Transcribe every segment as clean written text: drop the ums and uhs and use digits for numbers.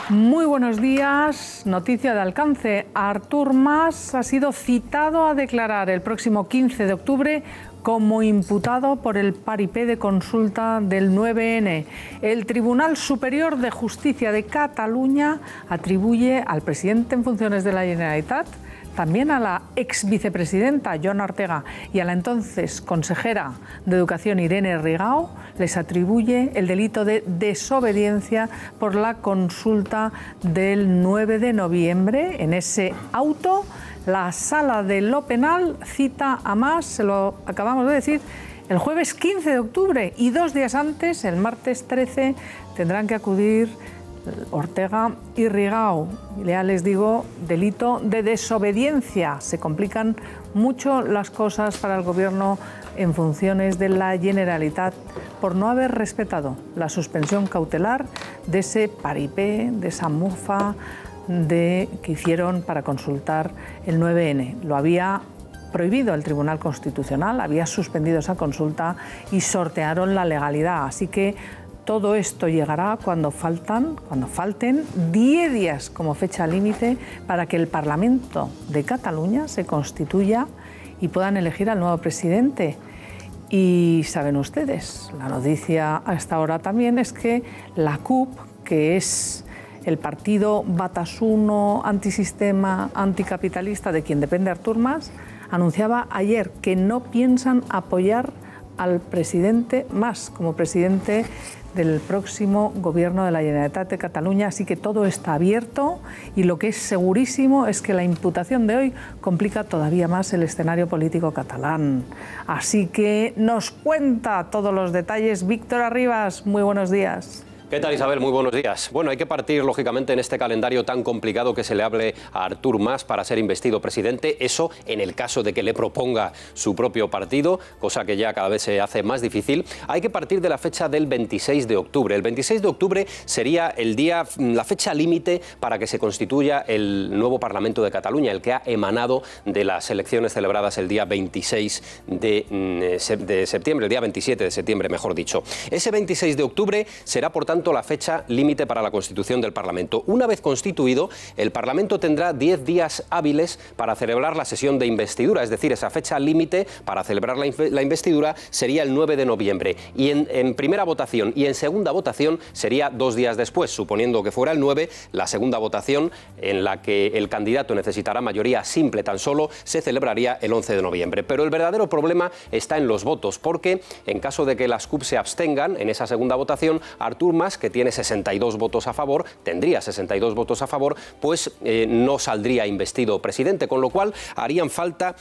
Muy buenos días. Noticia de alcance. Artur Mas ha sido citado a declarar el próximo 15 de octubre como imputado por el paripé de consulta del 9N. El Tribunal Superior de Justicia de Cataluña atribuye al presidente en funciones de la Generalitat, también a la ex vicepresidenta Joana Ortega y a la entonces consejera de Educación Irene Rigau, les atribuye el delito de desobediencia por la consulta del 9 de noviembre. En ese auto, la Sala de lo Penal cita a Mas, se lo acabamos de decir, el jueves 15 de octubre y 2 días antes, el martes 13, tendrán que acudir Ortega y Rigau. Ya les digo, delito de desobediencia. Se complican mucho las cosas para el gobierno en funciones de la Generalitat por no haber respetado la suspensión cautelar de ese paripé, de esa mufa que hicieron para consultar el 9N. Lo había prohibido el Tribunal Constitucional, había suspendido esa consulta y sortearon la legalidad. Así que todo esto llegará cuando falten 10 días como fecha límite para que el Parlamento de Cataluña se constituya y puedan elegir al nuevo presidente. Y saben ustedes, la noticia a esta hora también es que la CUP, que es el partido batasuno, antisistema, anticapitalista de quien depende Artur Mas, anunciaba ayer que no piensan apoyar al presidente Mas como presidente del próximo gobierno de la Generalitat de Cataluña. Así que todo está abierto y lo que es segurísimo es que la imputación de hoy complica todavía más el escenario político catalán. Así que nos cuenta todos los detalles Víctor Arribas. Muy buenos días. ¿Qué tal, Isabel? Muy buenos días. Bueno, hay que partir, lógicamente, en este calendario tan complicado que se le hable a Artur Mas para ser investido presidente. Eso en el caso de que le proponga su propio partido, cosa que ya cada vez se hace más difícil. Hay que partir de la fecha del 26 de octubre. El 26 de octubre sería la fecha límite para que se constituya el nuevo Parlamento de Cataluña, el que ha emanado de las elecciones celebradas el día 26 de septiembre, el día 27 de septiembre, mejor dicho. Ese 26 de octubre será, por tanto, la fecha límite para la constitución del Parlamento. Una vez constituido, el Parlamento tendrá 10 días hábiles para celebrar la sesión de investidura, es decir, esa fecha límite para celebrar la investidura sería el 9 de noviembre y en primera votación y en segunda votación sería 2 días después, suponiendo que fuera el 9, la segunda votación en la que el candidato necesitará mayoría simple tan solo, se celebraría el 11 de noviembre. Pero el verdadero problema está en los votos, porque en caso de que las CUP se abstengan en esa segunda votación, Artur Mas, que tiene 62 votos a favor, tendría 62 votos a favor, pues no saldría investido presidente, con lo cual harían falta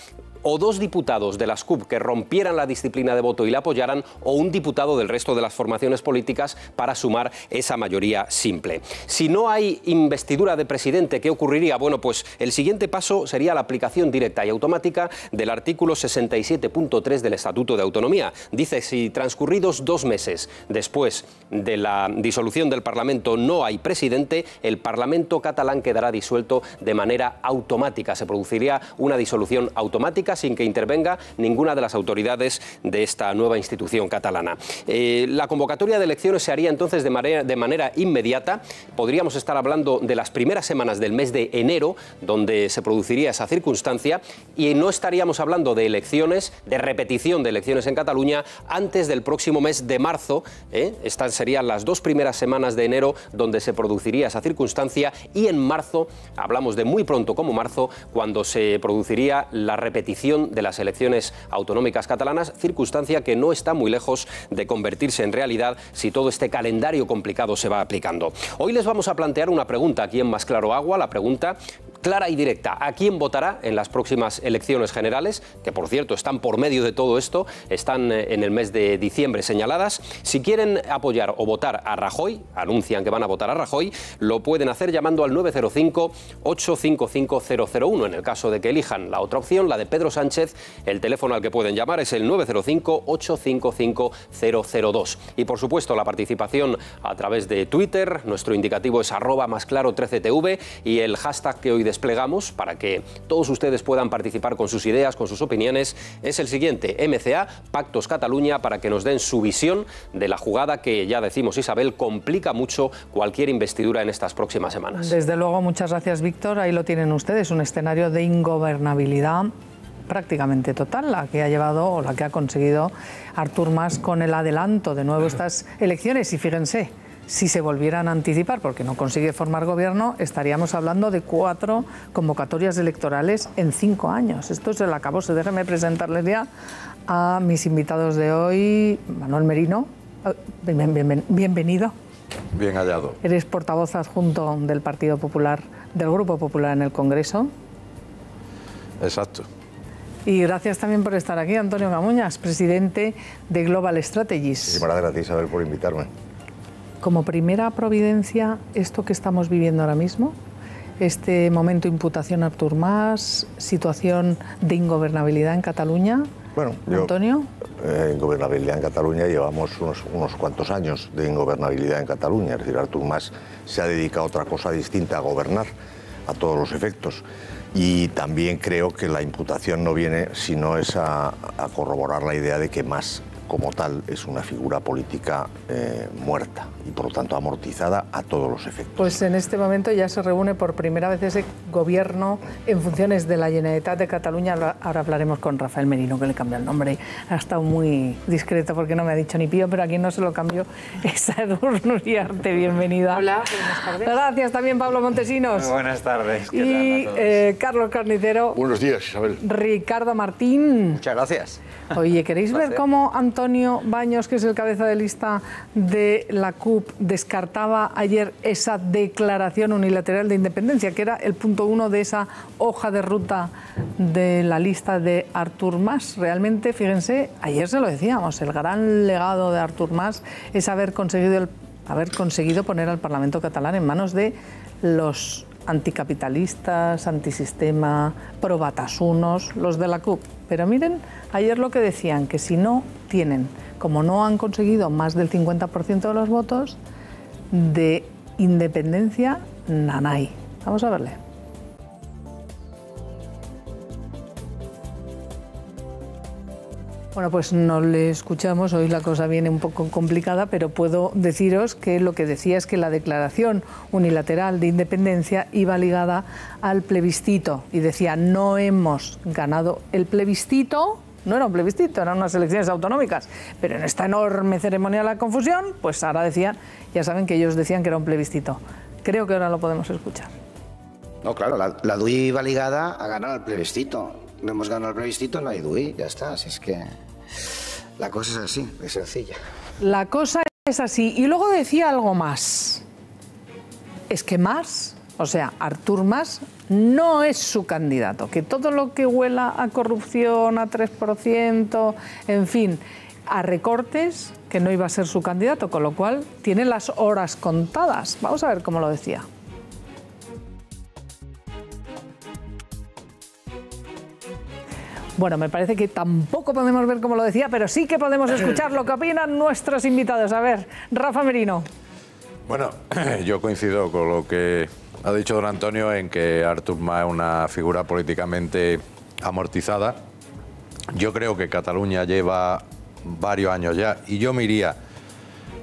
o 2 diputados de las CUP que rompieran la disciplina de voto y la apoyaran, o un diputado del resto de las formaciones políticas para sumar esa mayoría simple. Si no hay investidura de presidente, ¿qué ocurriría? Bueno, pues el siguiente paso sería la aplicación directa y automática del artículo 67.3 del Estatuto de Autonomía. Dice, si transcurridos 2 meses después de la disolución del Parlamento no hay presidente, el Parlamento catalán quedará disuelto de manera automática. Se produciría una disolución automática sin que intervenga ninguna de las autoridades de esta nueva institución catalana. La convocatoria de elecciones se haría entonces de manera inmediata. Podríamos estar hablando de las primeras semanas del mes de enero, donde se produciría esa circunstancia, y no estaríamos hablando de elecciones, de repetición de elecciones en Cataluña, antes del próximo mes de marzo. Estas serían las 2 primeras semanas de enero donde se produciría esa circunstancia, y en marzo, hablamos de muy pronto como marzo, cuando se produciría la repetición de las elecciones autonómicas catalanas, circunstancia que no está muy lejos de convertirse en realidad si todo este calendario complicado se va aplicando. Hoy les vamos a plantear una pregunta aquí en Más Claro Agua, la pregunta clara y directa: ¿a quién votará en las próximas elecciones generales? Que, por cierto, están por medio de todo esto, están en el mes de diciembre señaladas. Si quieren apoyar o votar a Rajoy, anuncian que van a votar a Rajoy, lo pueden hacer llamando al 905-855-001. En el caso de que elijan la otra opción, la de Pedro Sánchez, el teléfono al que pueden llamar es el 905-855-002. Y, por supuesto, la participación a través de Twitter. Nuestro indicativo es @másclaro13tv y el hashtag que hoy desplegamos para que todos ustedes puedan participar con sus ideas, con sus opiniones, es el siguiente: MCA, Pactos Cataluña, para que nos den su visión de la jugada que, ya decimos, Isabel, complica mucho cualquier investidura en estas próximas semanas. Desde luego, muchas gracias, Víctor. Ahí lo tienen ustedes, un escenario de ingobernabilidad prácticamente total, la que ha llevado o la que ha conseguido Artur Mas con el adelanto de nuevo estas elecciones. Y fíjense, si se volvieran a anticipar, porque no consigue formar gobierno, estaríamos hablando de 4 convocatorias electorales en 5 años. Esto es el acabose. Déjenme presentarles ya a mis invitados de hoy. Manuel Merino, bienvenido. Bien hallado. Eres portavoz adjunto del Partido Popular, del Grupo Popular en el Congreso. Exacto. Y gracias también por estar aquí, Antonio Gamuñas, presidente de Global Strategies. Muchísimas gracias a ti, Isabel, por invitarme. Como primera providencia, esto que estamos viviendo ahora mismo, este momento imputación a Artur Mas, situación de ingobernabilidad en Cataluña. Bueno, Antonio. Ingobernabilidad en Cataluña, llevamos unos cuantos años de ingobernabilidad en Cataluña. Es decir, Artur Mas se ha dedicado a otra cosa distinta, a gobernar a todos los efectos. Y también creo que la imputación no viene sino es a corroborar la idea de que Mas, como tal, es una figura política muerta y por lo tanto amortizada a todos los efectos. Pues en este momento ya se reúne por primera vez ese gobierno en funciones de la Generalitat de Cataluña. Ahora hablaremos con Rafael Merino, que le cambia el nombre. Ha estado muy discreto porque no me ha dicho ni pío, pero aquí no se lo cambió. Es Edurne Uriarte, bienvenida. Hola, buenas tardes. Gracias también, Pablo Montesinos. Muy buenas tardes. Y Carlos Carnicero. Buenos días, Isabel. Ricardo Martín. Muchas gracias. Oye, ¿queréis ver cómo Antonio Baños, que es el cabeza de lista de la CUP, descartaba ayer esa declaración unilateral de independencia, que era el punto 1 de esa hoja de ruta de la lista de Artur Mas? Realmente, fíjense, ayer se lo decíamos, el gran legado de Artur Mas es haber conseguido poner al Parlamento catalán en manos de los anticapitalistas, antisistema, probatasunos, los de la CUP. Pero miren, ayer lo que decían, que si no tienen, como no han conseguido más del 50% de los votos, de independencia, nanay. Vamos a verle. Bueno, pues no le escuchamos, hoy la cosa viene un poco complicada, pero puedo deciros que lo que decía es que la declaración unilateral de independencia iba ligada al plebiscito y decía, no hemos ganado el plebiscito. No era un plebiscito, eran unas elecciones autonómicas, pero en esta enorme ceremonia de la confusión, pues ahora decían, ya saben que ellos decían que era un plebiscito. Creo que ahora lo podemos escuchar. No, claro, la DUI va ligada a ganar el plebiscito. No hemos ganado el plebiscito, no hay DUI, ya está. Así es que la cosa es así, es sencilla. La cosa es así. Y luego decía algo más. Es que Mas, o sea, Artur Mas, no es su candidato. Que todo lo que huela a corrupción, a 3%, en fin, a recortes, que no iba a ser su candidato, con lo cual tiene las horas contadas. Vamos a ver cómo lo decía. Bueno, me parece que tampoco podemos ver cómo lo decía, pero sí que podemos escuchar lo que opinan nuestros invitados. A ver, Rafa Merino. Bueno, yo coincido con lo que ha dicho don Antonio en que Artur Mas es una figura políticamente amortizada. Yo creo que Cataluña lleva varios años ya y yo me iría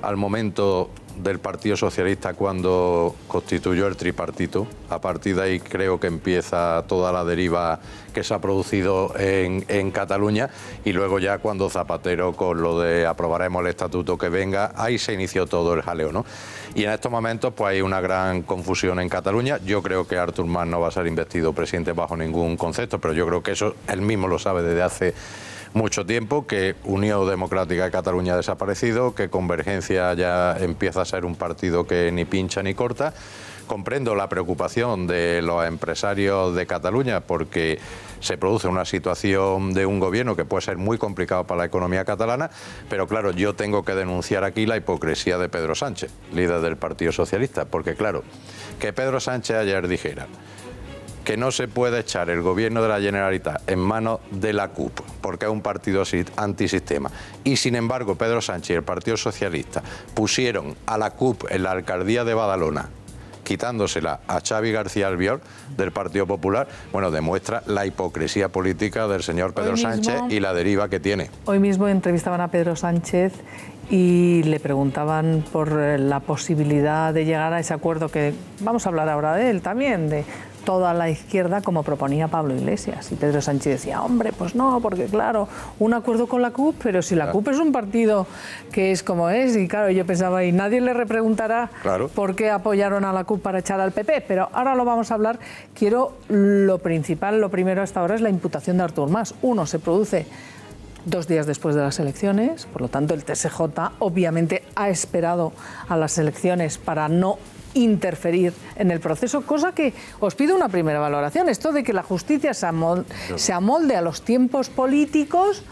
al momento del Partido Socialista cuando constituyó el tripartito. A partir de ahí creo que empieza toda la deriva que se ha producido en Cataluña y luego ya cuando Zapatero con lo de aprobaremos el estatuto que venga, ahí se inició todo el jaleo, ¿no? Y en estos momentos pues hay una gran confusión en Cataluña. Yo creo que Artur Mas no va a ser investido presidente bajo ningún concepto, pero yo creo que eso él mismo lo sabe desde hace mucho tiempo, que Unión Democrática de Cataluña ha desaparecido, que Convergencia ya empieza a ser un partido que ni pincha ni corta. Comprendo la preocupación de los empresarios de Cataluña porque se produce una situación de un gobierno que puede ser muy complicado para la economía catalana, pero claro, yo tengo que denunciar aquí la hipocresía de Pedro Sánchez, líder del Partido Socialista, porque claro, que Pedro Sánchez ayer dijera que no se puede echar el gobierno de la Generalitat en manos de la CUP, porque es un partido antisistema. Y sin embargo, Pedro Sánchez y el Partido Socialista pusieron a la CUP en la alcaldía de Badalona quitándosela a Xavi García Albiol del Partido Popular, bueno, demuestra la hipocresía política del señor Pedro Sánchez y la deriva que tiene. Hoy mismo entrevistaban a Pedro Sánchez y le preguntaban por la posibilidad de llegar a ese acuerdo que vamos a hablar ahora de él también, de toda la izquierda como proponía Pablo Iglesias. Y Pedro Sánchez decía, hombre, pues no, porque claro, un acuerdo con la CUP, pero si la CUP es un partido que es como es, y claro, yo pensaba, y nadie le repreguntará por qué apoyaron a la CUP para echar al PP, pero ahora lo vamos a hablar. Quiero, lo principal, lo primero hasta ahora es la imputación de Artur Mas. Uno, se produce 2 días después de las elecciones, por lo tanto el TSJ obviamente ha esperado a las elecciones para no interferir en el proceso, cosa que os pido una primera valoración. Esto de que la justicia se amolde a los tiempos políticos,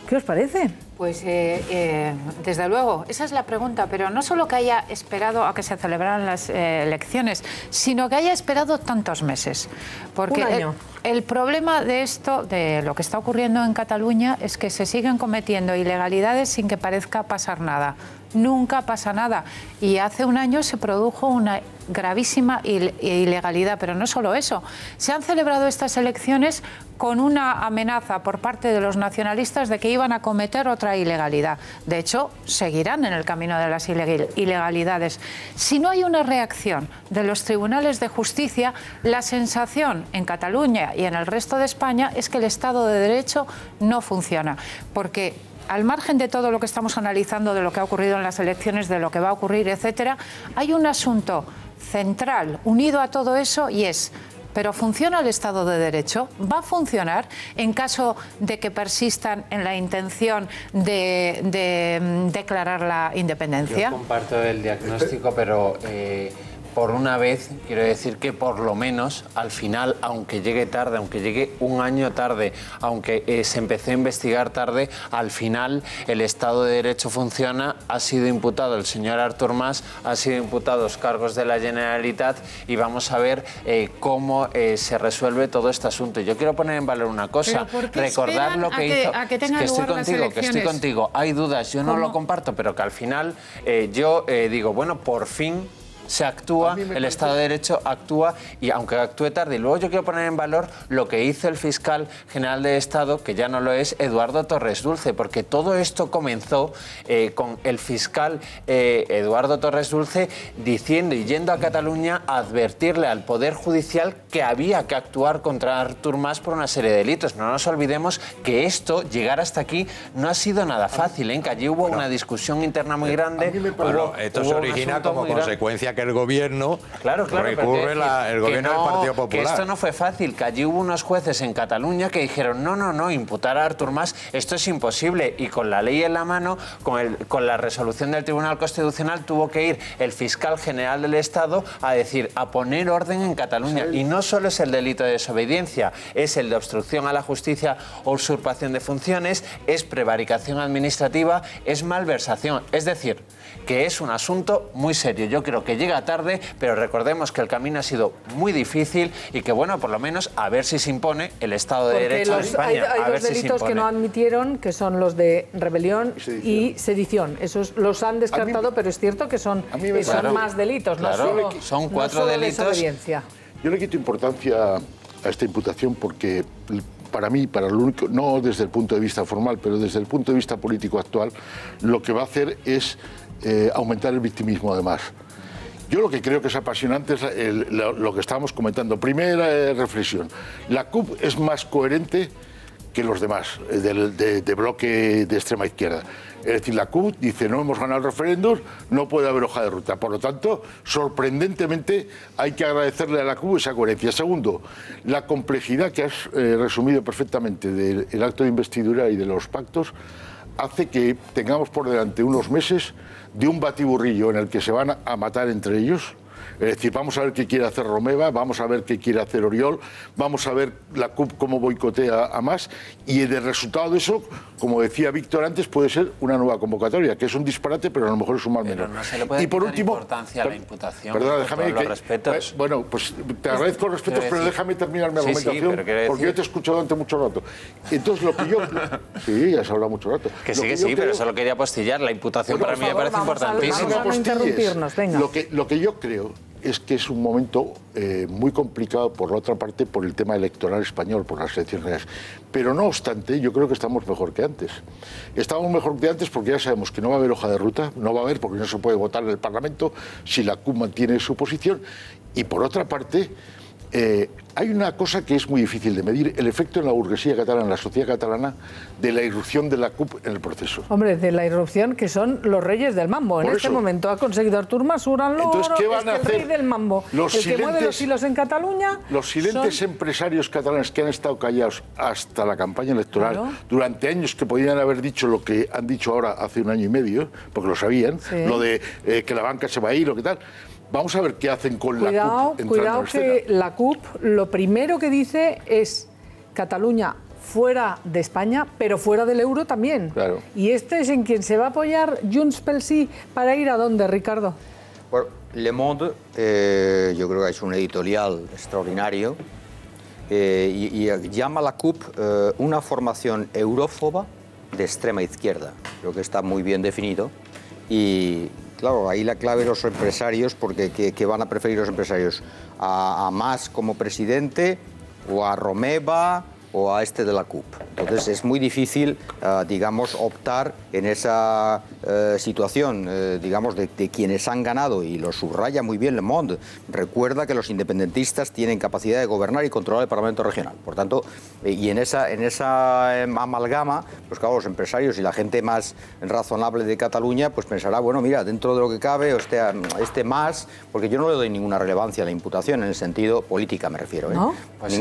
¿qué os parece? Pues desde luego, esa es la pregunta, pero no solo que haya esperado a que se celebraran las elecciones, sino que haya esperado tantos meses. Porque un año. El problema de esto, de lo que está ocurriendo en Cataluña, es que se siguen cometiendo ilegalidades sin que parezca pasar nada. Nunca pasa nada. Y hace un año se produjo una gravísima ilegalidad, pero no solo eso. Se han celebrado estas elecciones con una amenaza por parte de los nacionalistas de que iban a cometer otra ilegalidad. De hecho, seguirán en el camino de las ilegalidades. Si no hay una reacción de los tribunales de justicia, la sensación en Cataluña y en el resto de España es que el Estado de Derecho no funciona. Porque al margen de todo lo que estamos analizando, de lo que ha ocurrido en las elecciones, de lo que va a ocurrir, etcétera, hay un asunto central unido a todo eso y es: ¿pero funciona el Estado de Derecho? ¿Va a funcionar en caso de que persistan en la intención de declarar la independencia? Yo comparto el diagnóstico, pero por una vez quiero decir que por lo menos al final, aunque llegue tarde, aunque llegue un año tarde, aunque se empecé a investigar tarde, al final el Estado de Derecho funciona. Ha sido imputado el señor Artur Mas, ha sido imputados cargos de la Generalitat y vamos a ver cómo se resuelve todo este asunto. Yo quiero poner en valor una cosa, recordar lo que hizo. A que tengan lugar las elecciones. Que estoy contigo. Hay dudas, yo no lo comparto, pero que al final yo digo, bueno, por fin se actúa, el Estado de Derecho actúa, y aunque actúe tarde. Y luego yo quiero poner en valor lo que hizo el fiscal general de Estado, que ya no lo es, Eduardo Torres Dulce, porque todo esto comenzó con el fiscal Eduardo Torres Dulce diciendo y yendo a Cataluña a advertirle al Poder Judicial que había que actuar contra Artur Mas por una serie de delitos. No nos olvidemos que esto, llegar hasta aquí, no ha sido nada fácil, que allí hubo una discusión interna muy grande. Bueno, esto se origina como consecuencia que el gobierno recurre el gobierno del Partido Popular. Que esto no fue fácil, que allí hubo unos jueces en Cataluña que dijeron no, imputar a Artur Mas, esto es imposible, y con la ley en la mano, con la resolución del Tribunal Constitucional, tuvo que ir el fiscal general del Estado a poner orden en Cataluña. Y no solo es el delito de desobediencia, es el de obstrucción a la justicia o usurpación de funciones, es prevaricación administrativa, es malversación. Es decir, que es un asunto muy serio. Yo creo que llega tarde, pero recordemos que el camino ha sido muy difícil y que, bueno, por lo menos a ver si se impone el Estado de Derecho en España. Hay dos delitos que no admitieron, que son los de rebelión y sedición. Esos los han descartado, pero es cierto que son más delitos, no solo, son 4 delitos. Desobediencia. Yo le quito importancia a esta imputación porque, para mí, para lo único, no desde el punto de vista formal, pero desde el punto de vista político actual, lo que va a hacer es aumentar el victimismo, además. Yo lo que creo que es apasionante es lo que estábamos comentando. Primera reflexión. La CUP es más coherente que los demás, de bloque de extrema izquierda. Es decir, la CUP dice, no hemos ganado el referéndum, no puede haber hoja de ruta. Por lo tanto, sorprendentemente, hay que agradecerle a la CUP esa coherencia. Segundo, la complejidad que has resumido perfectamente del acto de investidura y de los pactos hace que tengamos por delante unos meses de un batiburrillo en el que se van a matar entre ellos. Es decir, vamos a ver qué quiere hacer Romeva, vamos a ver qué quiere hacer Oriol, vamos a ver la CUP cómo boicotea a Mas, y el resultado de eso, como decía Víctor antes, puede ser una nueva convocatoria, que es un disparate, pero a lo mejor es un mal menor. No se le puede quitar importancia a la imputación. Perdona, déjame que... respetos. Bueno, pues te agradezco los respetos, pero déjame terminar mi argumentación, porque yo te he escuchado durante mucho rato. Entonces, lo que yo... Sí, ya se habla mucho rato. Que sí, pero solo quería apostillar. La imputación para mí me parece importantísima. Vamos a interrumpirnos, venga. Lo que yo creo es que es un momento muy complicado, por la otra parte, por el tema electoral español, por las elecciones generales. Pero no obstante, yo creo que estamos mejor que antes. Estamos mejor que antes porque ya sabemos que no va a haber hoja de ruta, no va a haber porque no se puede votar en el Parlamento si la CUP mantiene su posición. Y por otra parte, hay una cosa que es muy difícil de medir, el efecto en la burguesía catalana, en la sociedad catalana, de la irrupción de la CUP en el proceso. Hombre, de la irrupción que son los reyes del mambo. En este momento ha conseguido Artur Mas, Entonces, ¿qué van a hacer? El rey del mambo, el que mueve los hilos en Cataluña. Los silentes empresarios catalanes que han estado callados hasta la campaña electoral, durante años, que podían haber dicho lo que han dicho ahora hace un año y medio, porque lo sabían, lo de que la banca se va a ir, lo que tal. Vamos a ver qué hacen con la CUP. Cuidado que la CUP lo primero que dice es Cataluña fuera de España, pero fuera del euro también. Claro. Y este es en quien se va a apoyar Junts pel Sí para ir a dónde, Ricardo. Bueno, Le Monde, yo creo que es un editorial extraordinario y llama a la CUP una formación eurófoba de extrema izquierda. Creo que está muy bien definido y claro, ahí la clave de los empresarios, porque ¿qué van a preferir los empresarios? ¿A Mas como presidente o a Romeva o a este de la CUP? Entonces es muy difícil, digamos, optar en esa situación, digamos, de quienes han ganado, y lo subraya muy bien Le Monde. Recuerda que los independentistas tienen capacidad de gobernar y controlar el Parlamento regional. Por tanto, y en esa amalgama, pues claro, los empresarios y la gente más razonable de Cataluña, pues pensará, bueno, mira, dentro de lo que cabe, este Mas, porque yo no le doy ninguna relevancia a la imputación, en el sentido política me refiero, ¿No? Pues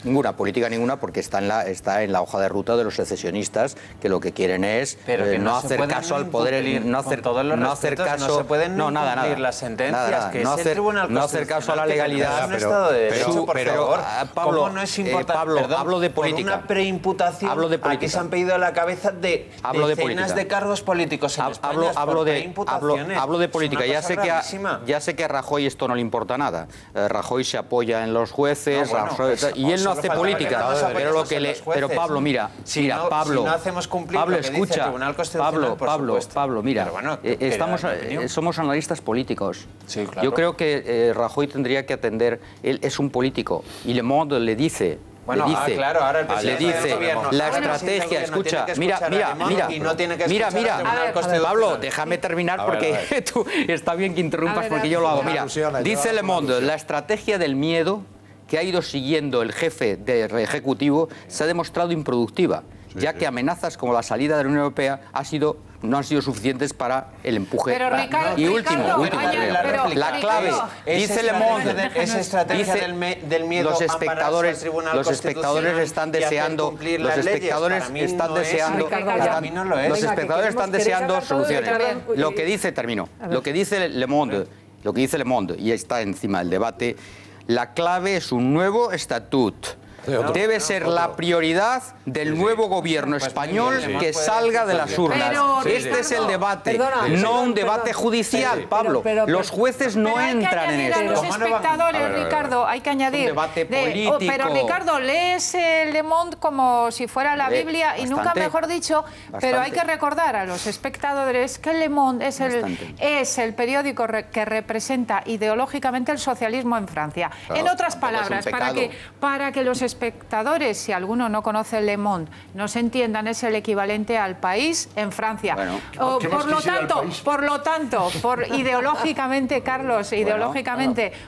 ninguna política, porque está en la hoja de ruta de los secesionistas, que lo que quieren es no hacer caso al poder, no hacer caso, no se pueden cumplir las sentencias, que es el Tribunal Constitucional, no hacer caso a la legalidad. Un Estado de Derecho, por favor. Pablo, ¿Cómo no es importante? Pablo, Perdón, hablo de política. Por una preimputación, Hablo de política. aquí se han pedido a la cabeza de decenas de cargos políticos en España por preimputaciones. Hablo de política. Ya sé que a Rajoy esto no le importa nada. Rajoy se apoya en los jueces, y él no hace política. Pero Pablo, mira, Pablo, escucha, Pablo, mira, somos analistas políticos. Sí, claro. Yo creo que Rajoy tendría que atender, él es un político, y Le Monde le dice, ahora el presidente del gobierno, la estrategia, escucha, mira, Pablo, déjame terminar porque tú, está bien que interrumpas porque yo lo hago. Mira, dice Le Monde, la estrategia del miedo que ha ido siguiendo el jefe del Ejecutivo se ha demostrado improductiva, ya que amenazas como la salida de la Unión Europea no han sido suficientes para el empuje. Pero Ricardo, y último, la clave, dice Le Monde, esa estrategia del miedo, los espectadores están deseando, soluciones. Lo que dice Le Monde, y está encima del debate, la clave es un nuevo estatut. Debe ser la prioridad del nuevo gobierno español que salga de las urnas. Este es el debate, no un debate judicial, Pablo. Los jueces no entran en esto. Los espectadores, Ricardo, hay que añadir. Un debate político. Pero Ricardo, lees Le Monde como si fuera la Biblia y nunca mejor dicho, pero hay que recordar a los espectadores que Le Monde es el periódico que representa ideológicamente el socialismo en Francia. En otras palabras, para que los espectadores, si alguno no conoce Le Monde, no se entiendan, es el equivalente al País en Francia. Por lo tanto, ideológicamente, Carlos,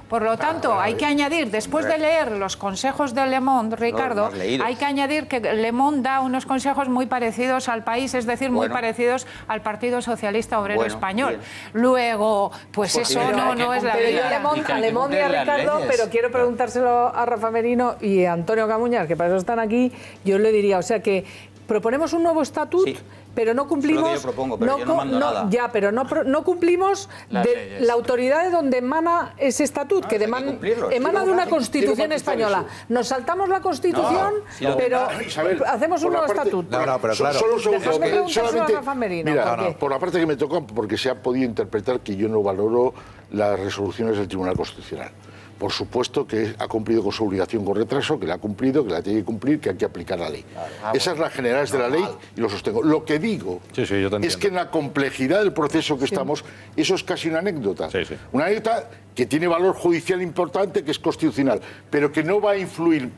por lo tanto, hay que añadir, después de leer los consejos de Le Monde, Ricardo, hay que añadir que Le Monde da unos consejos muy parecidos al País, es decir, muy parecidos al Partido Socialista Obrero Español. Luego, pues eso no es la vida. A Le Monde y a Ricardo, pero quiero preguntárselo a Rafa Merino y a Antonio Camuñas, que para eso están aquí, yo le diría, o sea que proponemos un nuevo estatut, pero no cumplimos. Es lo que yo propongo, pero yo no mando nada. Ya, pero no cumplimos la autoridad de donde emana ese estatut, que emana de una Constitución española. Nos saltamos la Constitución, pero hacemos un nuevo estatut. Pero claro. Solamente, Rafa Merino, mira, por la parte que me toca, porque se ha podido interpretar que yo no valoro las resoluciones del Tribunal Constitucional. por supuesto que ha cumplido con su obligación con retraso, que la ha cumplido, que la tiene que cumplir, que hay que aplicar la ley. Esas son las generales de la ley y lo sostengo. Lo que digo es que en la complejidad del proceso que estamos, eso es casi una anécdota. Una anécdota que tiene valor judicial importante, que es constitucional, pero que no va a influir,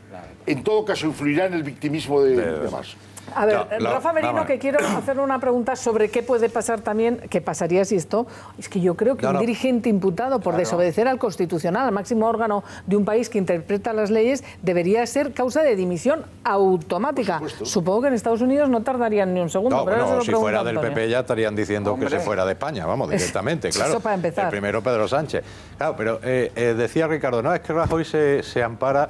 en todo caso influirá en el victimismo de demás. A ver, Rafa Merino, que quiero hacerle una pregunta sobre qué puede pasar también, qué pasaría si esto... Es que yo creo que un dirigente imputado por desobedecer al Constitucional, al máximo órgano de un país que interpreta las leyes, debería ser causa de dimisión automática. Supongo que en Estados Unidos no tardarían ni un segundo. No, pero bueno, si fuera del PP ya estarían diciendo que se fuera de España, vamos, directamente, claro. Eso para empezar. El primero Pedro Sánchez. Claro, pero decía Ricardo, no, es que Rajoy se ampara...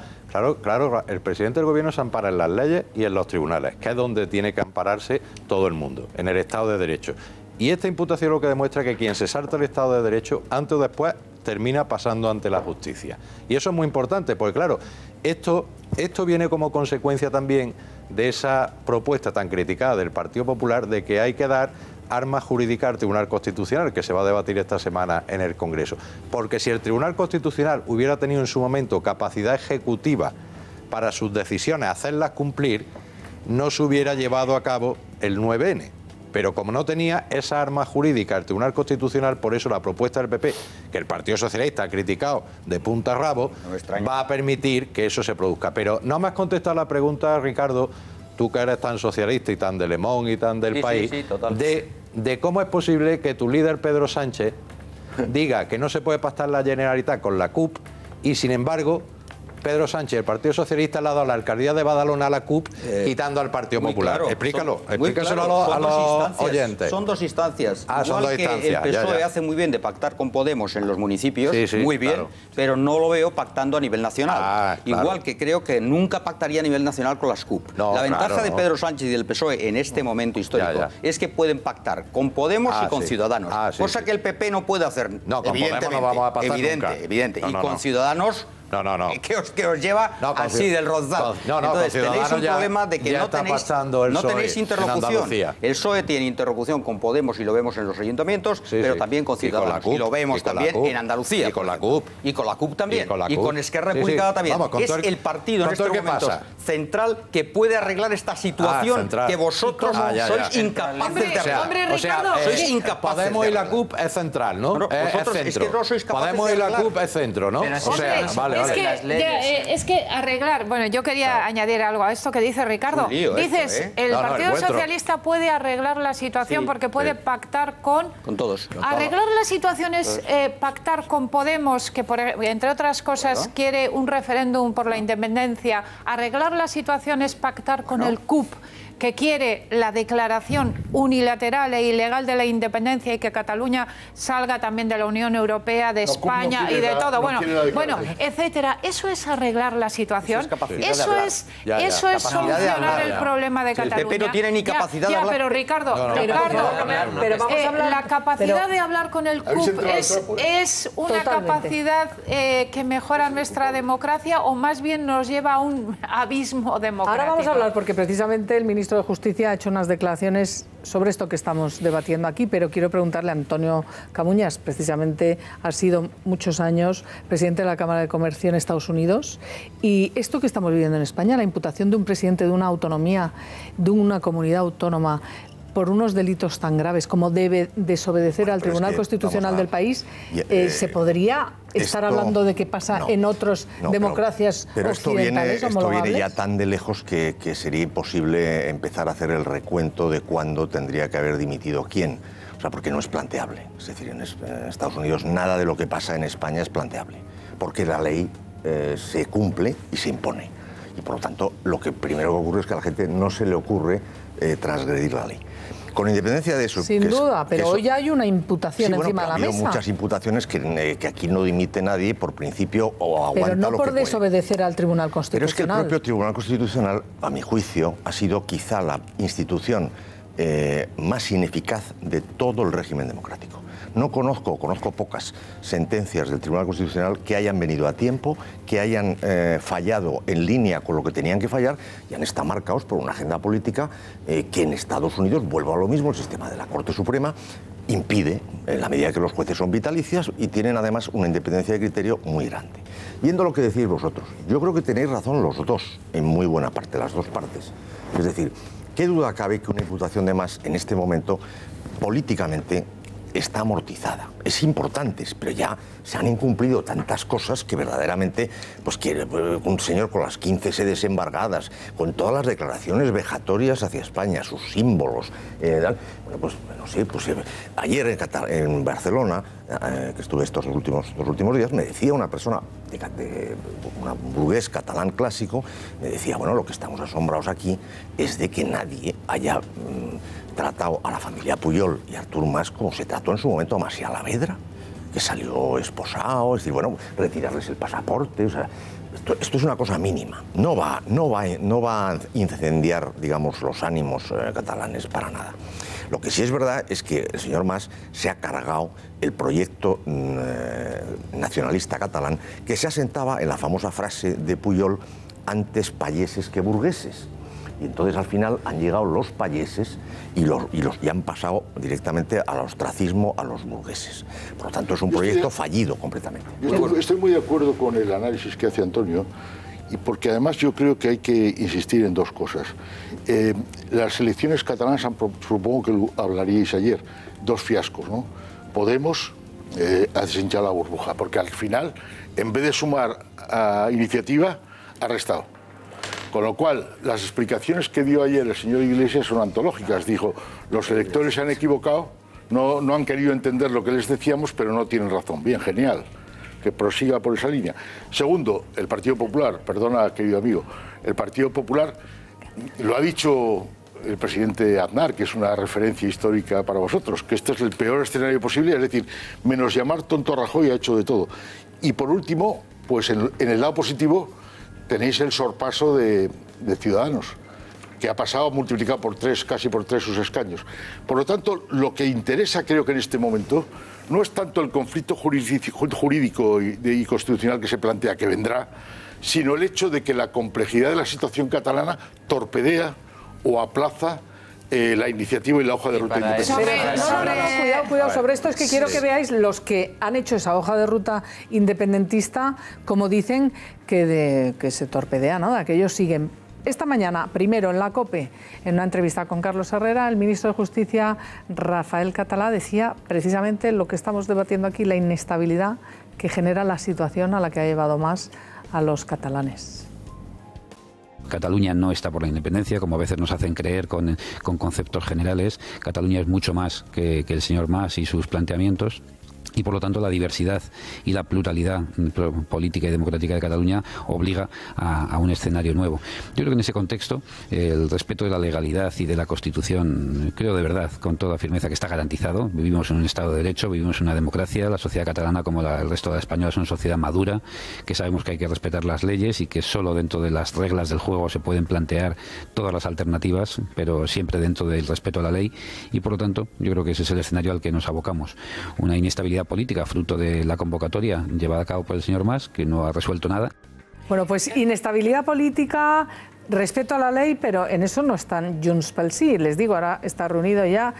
Claro, el presidente del gobierno se ampara en las leyes y en los tribunales, que es donde tiene que ampararse todo el mundo, en el Estado de Derecho. Y esta imputación lo que demuestra que quien se salta el Estado de Derecho, antes o después, termina pasando ante la justicia. Y eso es muy importante, porque claro, esto viene como consecuencia también de esa propuesta tan criticada del Partido Popular de que hay que dar armas jurídicas al Tribunal Constitucional, que se va a debatir esta semana en el Congreso. Porque si el Tribunal Constitucional hubiera tenido en su momento capacidad ejecutiva para sus decisiones, hacerlas cumplir, no se hubiera llevado a cabo el 9N. Pero como no tenía esa arma jurídica el Tribunal Constitucional, por eso la propuesta del PP, que el Partido Socialista ha criticado de punta a rabo, va a permitir que eso se produzca. Pero no me has contestado la pregunta, Ricardo, tú que eres tan socialista y tan de Le Monde y tan del país, de cómo es posible que tu líder Pedro Sánchez diga que no se puede pactar la Generalitat con la CUP y sin embargo Pedro Sánchez, el Partido Socialista, le ha dado la alcaldía de Badalona a la CUP, quitando al Partido Popular. Claro, explícaselo a los oyentes. Son dos instancias. Son dos instancias. El PSOE hace muy bien de pactar con Podemos en los municipios, muy bien, claro. Pero no lo veo pactando a nivel nacional. Igual que creo que nunca pactaría a nivel nacional con las CUP. La ventaja de Pedro Sánchez y del PSOE en este momento histórico es que pueden pactar con Podemos y con Ciudadanos, cosa que el PP no puede hacer. No, con Podemos no vamos a pactar nunca. Evidente. Y con Ciudadanos... No. Que os lleva así del Rozal. Entonces tenéis un problema de que no tenéis interlocución. El PSOE tiene interlocución con Podemos y lo vemos en los ayuntamientos, pero también con Ciudadanos. Y lo vemos también en Andalucía. Y con la CUP. Y con la CUP también. Y con Esquerra Republicana también. Es el partido en estos momentos central que puede arreglar esta situación que vosotros sois incapaces de arreglar. O sea, sois incapaces. Podemos y la CUP es central, ¿no? Es que no sois capaces Podemos y la CUP es centro, ¿no? O sea, vale. Es que arreglar, bueno, yo quería añadir algo a esto que dice Ricardo. Dices, el Partido Socialista puede arreglar la situación porque puede pactar con todos. Arreglar la situación es pactar con Podemos, que entre otras cosas quiere un referéndum por la independencia. Arreglar la situación es pactar con el CUP, que quiere la declaración unilateral e ilegal de la independencia y que Cataluña salga también de la Unión Europea, de España y de todo, bueno, etcétera. Eso es arreglar la situación. Eso es solucionar el problema de Cataluña. El PP no tiene ni capacidad de hablar. Pero Ricardo, pero vamos a hablar, la capacidad de hablar con el CUP es una capacidad que mejora nuestra democracia o más bien nos lleva a un abismo democrático. Ahora vamos a hablar porque precisamente el ministro de Justicia ha hecho unas declaraciones sobre esto que estamos debatiendo aquí, pero quiero preguntarle a Antonio Camuñas. Precisamente ha sido muchos años presidente de la Cámara de Comercio en Estados Unidos y esto que estamos viviendo en España, la imputación de un presidente de una autonomía, de una comunidad autónoma, por unos delitos tan graves como debe desobedecer al Tribunal Constitucional del país, ¿se podría estar hablando de qué pasa en otras democracias occidentales homologables? Esto viene ya tan de lejos que sería imposible empezar a hacer el recuento de cuándo tendría que haber dimitido quién. O sea, porque no es planteable. Es decir, en Estados Unidos nada de lo que pasa en España es planteable, porque la ley se cumple y se impone. Y por lo tanto, lo que primero que ocurre es que a la gente no se le ocurre transgredir la ley. Con independencia de eso... Sin duda, pero hoy hay una imputación encima de la mesa. Ha habido muchas imputaciones que aquí no dimite nadie por principio o aguanta lo que puede. Pero no por desobedecer al Tribunal Constitucional. Pero es que el propio Tribunal Constitucional, a mi juicio, ha sido quizá la institución más ineficaz de todo el régimen democrático. No conozco pocas sentencias del Tribunal Constitucional que hayan venido a tiempo, que hayan fallado en línea con lo que tenían que fallar y han estado marcados por una agenda política que en Estados Unidos, vuelvo a lo mismo, el sistema de la Corte Suprema, impide, en la medida que los jueces son vitalicios y tienen además una independencia de criterio muy grande. Yendo a lo que decís vosotros, yo creo que tenéis razón los dos, en muy buena parte, las dos partes. Es decir, ¿qué duda cabe que una imputación de más en este momento políticamente está amortizada? Es importante, pero ya se han incumplido tantas cosas que verdaderamente, pues que un señor con las 15 sedes embargadas, con todas las declaraciones vejatorias hacia España, sus símbolos, bueno, pues no sé, pues ayer en Barcelona, que estuve estos dos últimos días, me decía una persona, un burgués catalán clásico, me decía, bueno, lo que estamos asombrados aquí es de que nadie haya tratado a la familia Pujol y Artur Mas como se trató en su momento a Macià Alavedra, que salió esposado, es decir, bueno, retirarles el pasaporte, o sea, esto es una cosa mínima, no va a incendiar, digamos, los ánimos catalanes para nada. Lo que sí es verdad es que el señor Mas se ha cargado el proyecto nacionalista catalán que se asentaba en la famosa frase de Pujol, antes payeses que burgueses. Y entonces al final han llegado los payeses y han pasado directamente al ostracismo a los burgueses. Por lo tanto es un proyecto fallido completamente. Estoy muy de acuerdo con el análisis que hace Antonio, y porque además yo creo que hay que insistir en dos cosas. Las elecciones catalanas, supongo que hablaríais ayer, dos fiascos, ¿no? Podemos ha deshinchado la burbuja, porque al final, en vez de sumar a iniciativa, ha restado. Con lo cual, las explicaciones que dio ayer el señor Iglesias son antológicas. Dijo, los electores se han equivocado, no han querido entender lo que les decíamos, pero no tienen razón. Bien, genial, que prosiga por esa línea. Segundo, el Partido Popular, perdona, querido amigo, el Partido Popular, lo ha dicho el presidente Aznar, que es una referencia histórica para vosotros, que este es el peor escenario posible, es decir, menos llamar tonto a Rajoy, ha hecho de todo. Y por último, pues en el lado positivo, tenéis el sorpaso de Ciudadanos, que ha pasado, multiplicado por 3, casi por 3 sus escaños. Por lo tanto, lo que interesa, creo que en este momento, no es tanto el conflicto jurídico y constitucional que se plantea, que vendrá, sino el hecho de que la complejidad de la situación catalana torpedea o aplaza la iniciativa y la hoja de ruta independentista. Cuidado, sobre esto es que quiero que veáis los que han hecho esa hoja de ruta independentista, como dicen que se torpedea, ¿no? Aquellos siguen. Esta mañana, primero en la COPE, en una entrevista con Carlos Herrera, el ministro de Justicia, Rafael Català, decía precisamente lo que estamos debatiendo aquí, la inestabilidad que genera la situación a la que ha llevado Mas a los catalanes. Cataluña no está por la independencia, como a veces nos hacen creer con conceptos generales. Cataluña es mucho más que el señor Mas y sus planteamientos. Y por lo tanto la diversidad y la pluralidad política y democrática de Cataluña obliga a un escenario nuevo. Yo creo que en ese contexto el respeto de la legalidad y de la Constitución, creo de verdad, con toda firmeza, que está garantizado. Vivimos en un Estado de Derecho, vivimos en una democracia. La sociedad catalana, como el resto de la española, es una sociedad madura, que sabemos que hay que respetar las leyes y que solo dentro de las reglas del juego se pueden plantear todas las alternativas, pero siempre dentro del respeto a la ley. Y por lo tanto, yo creo que ese es el escenario al que nos abocamos. Una inestabilidad política fruto de la convocatoria llevada a cabo por el señor Mas, que no ha resuelto nada. Bueno, pues inestabilidad política, respeto a la ley, pero en eso no están Junts pel Sí. Les digo, ahora está reunido ya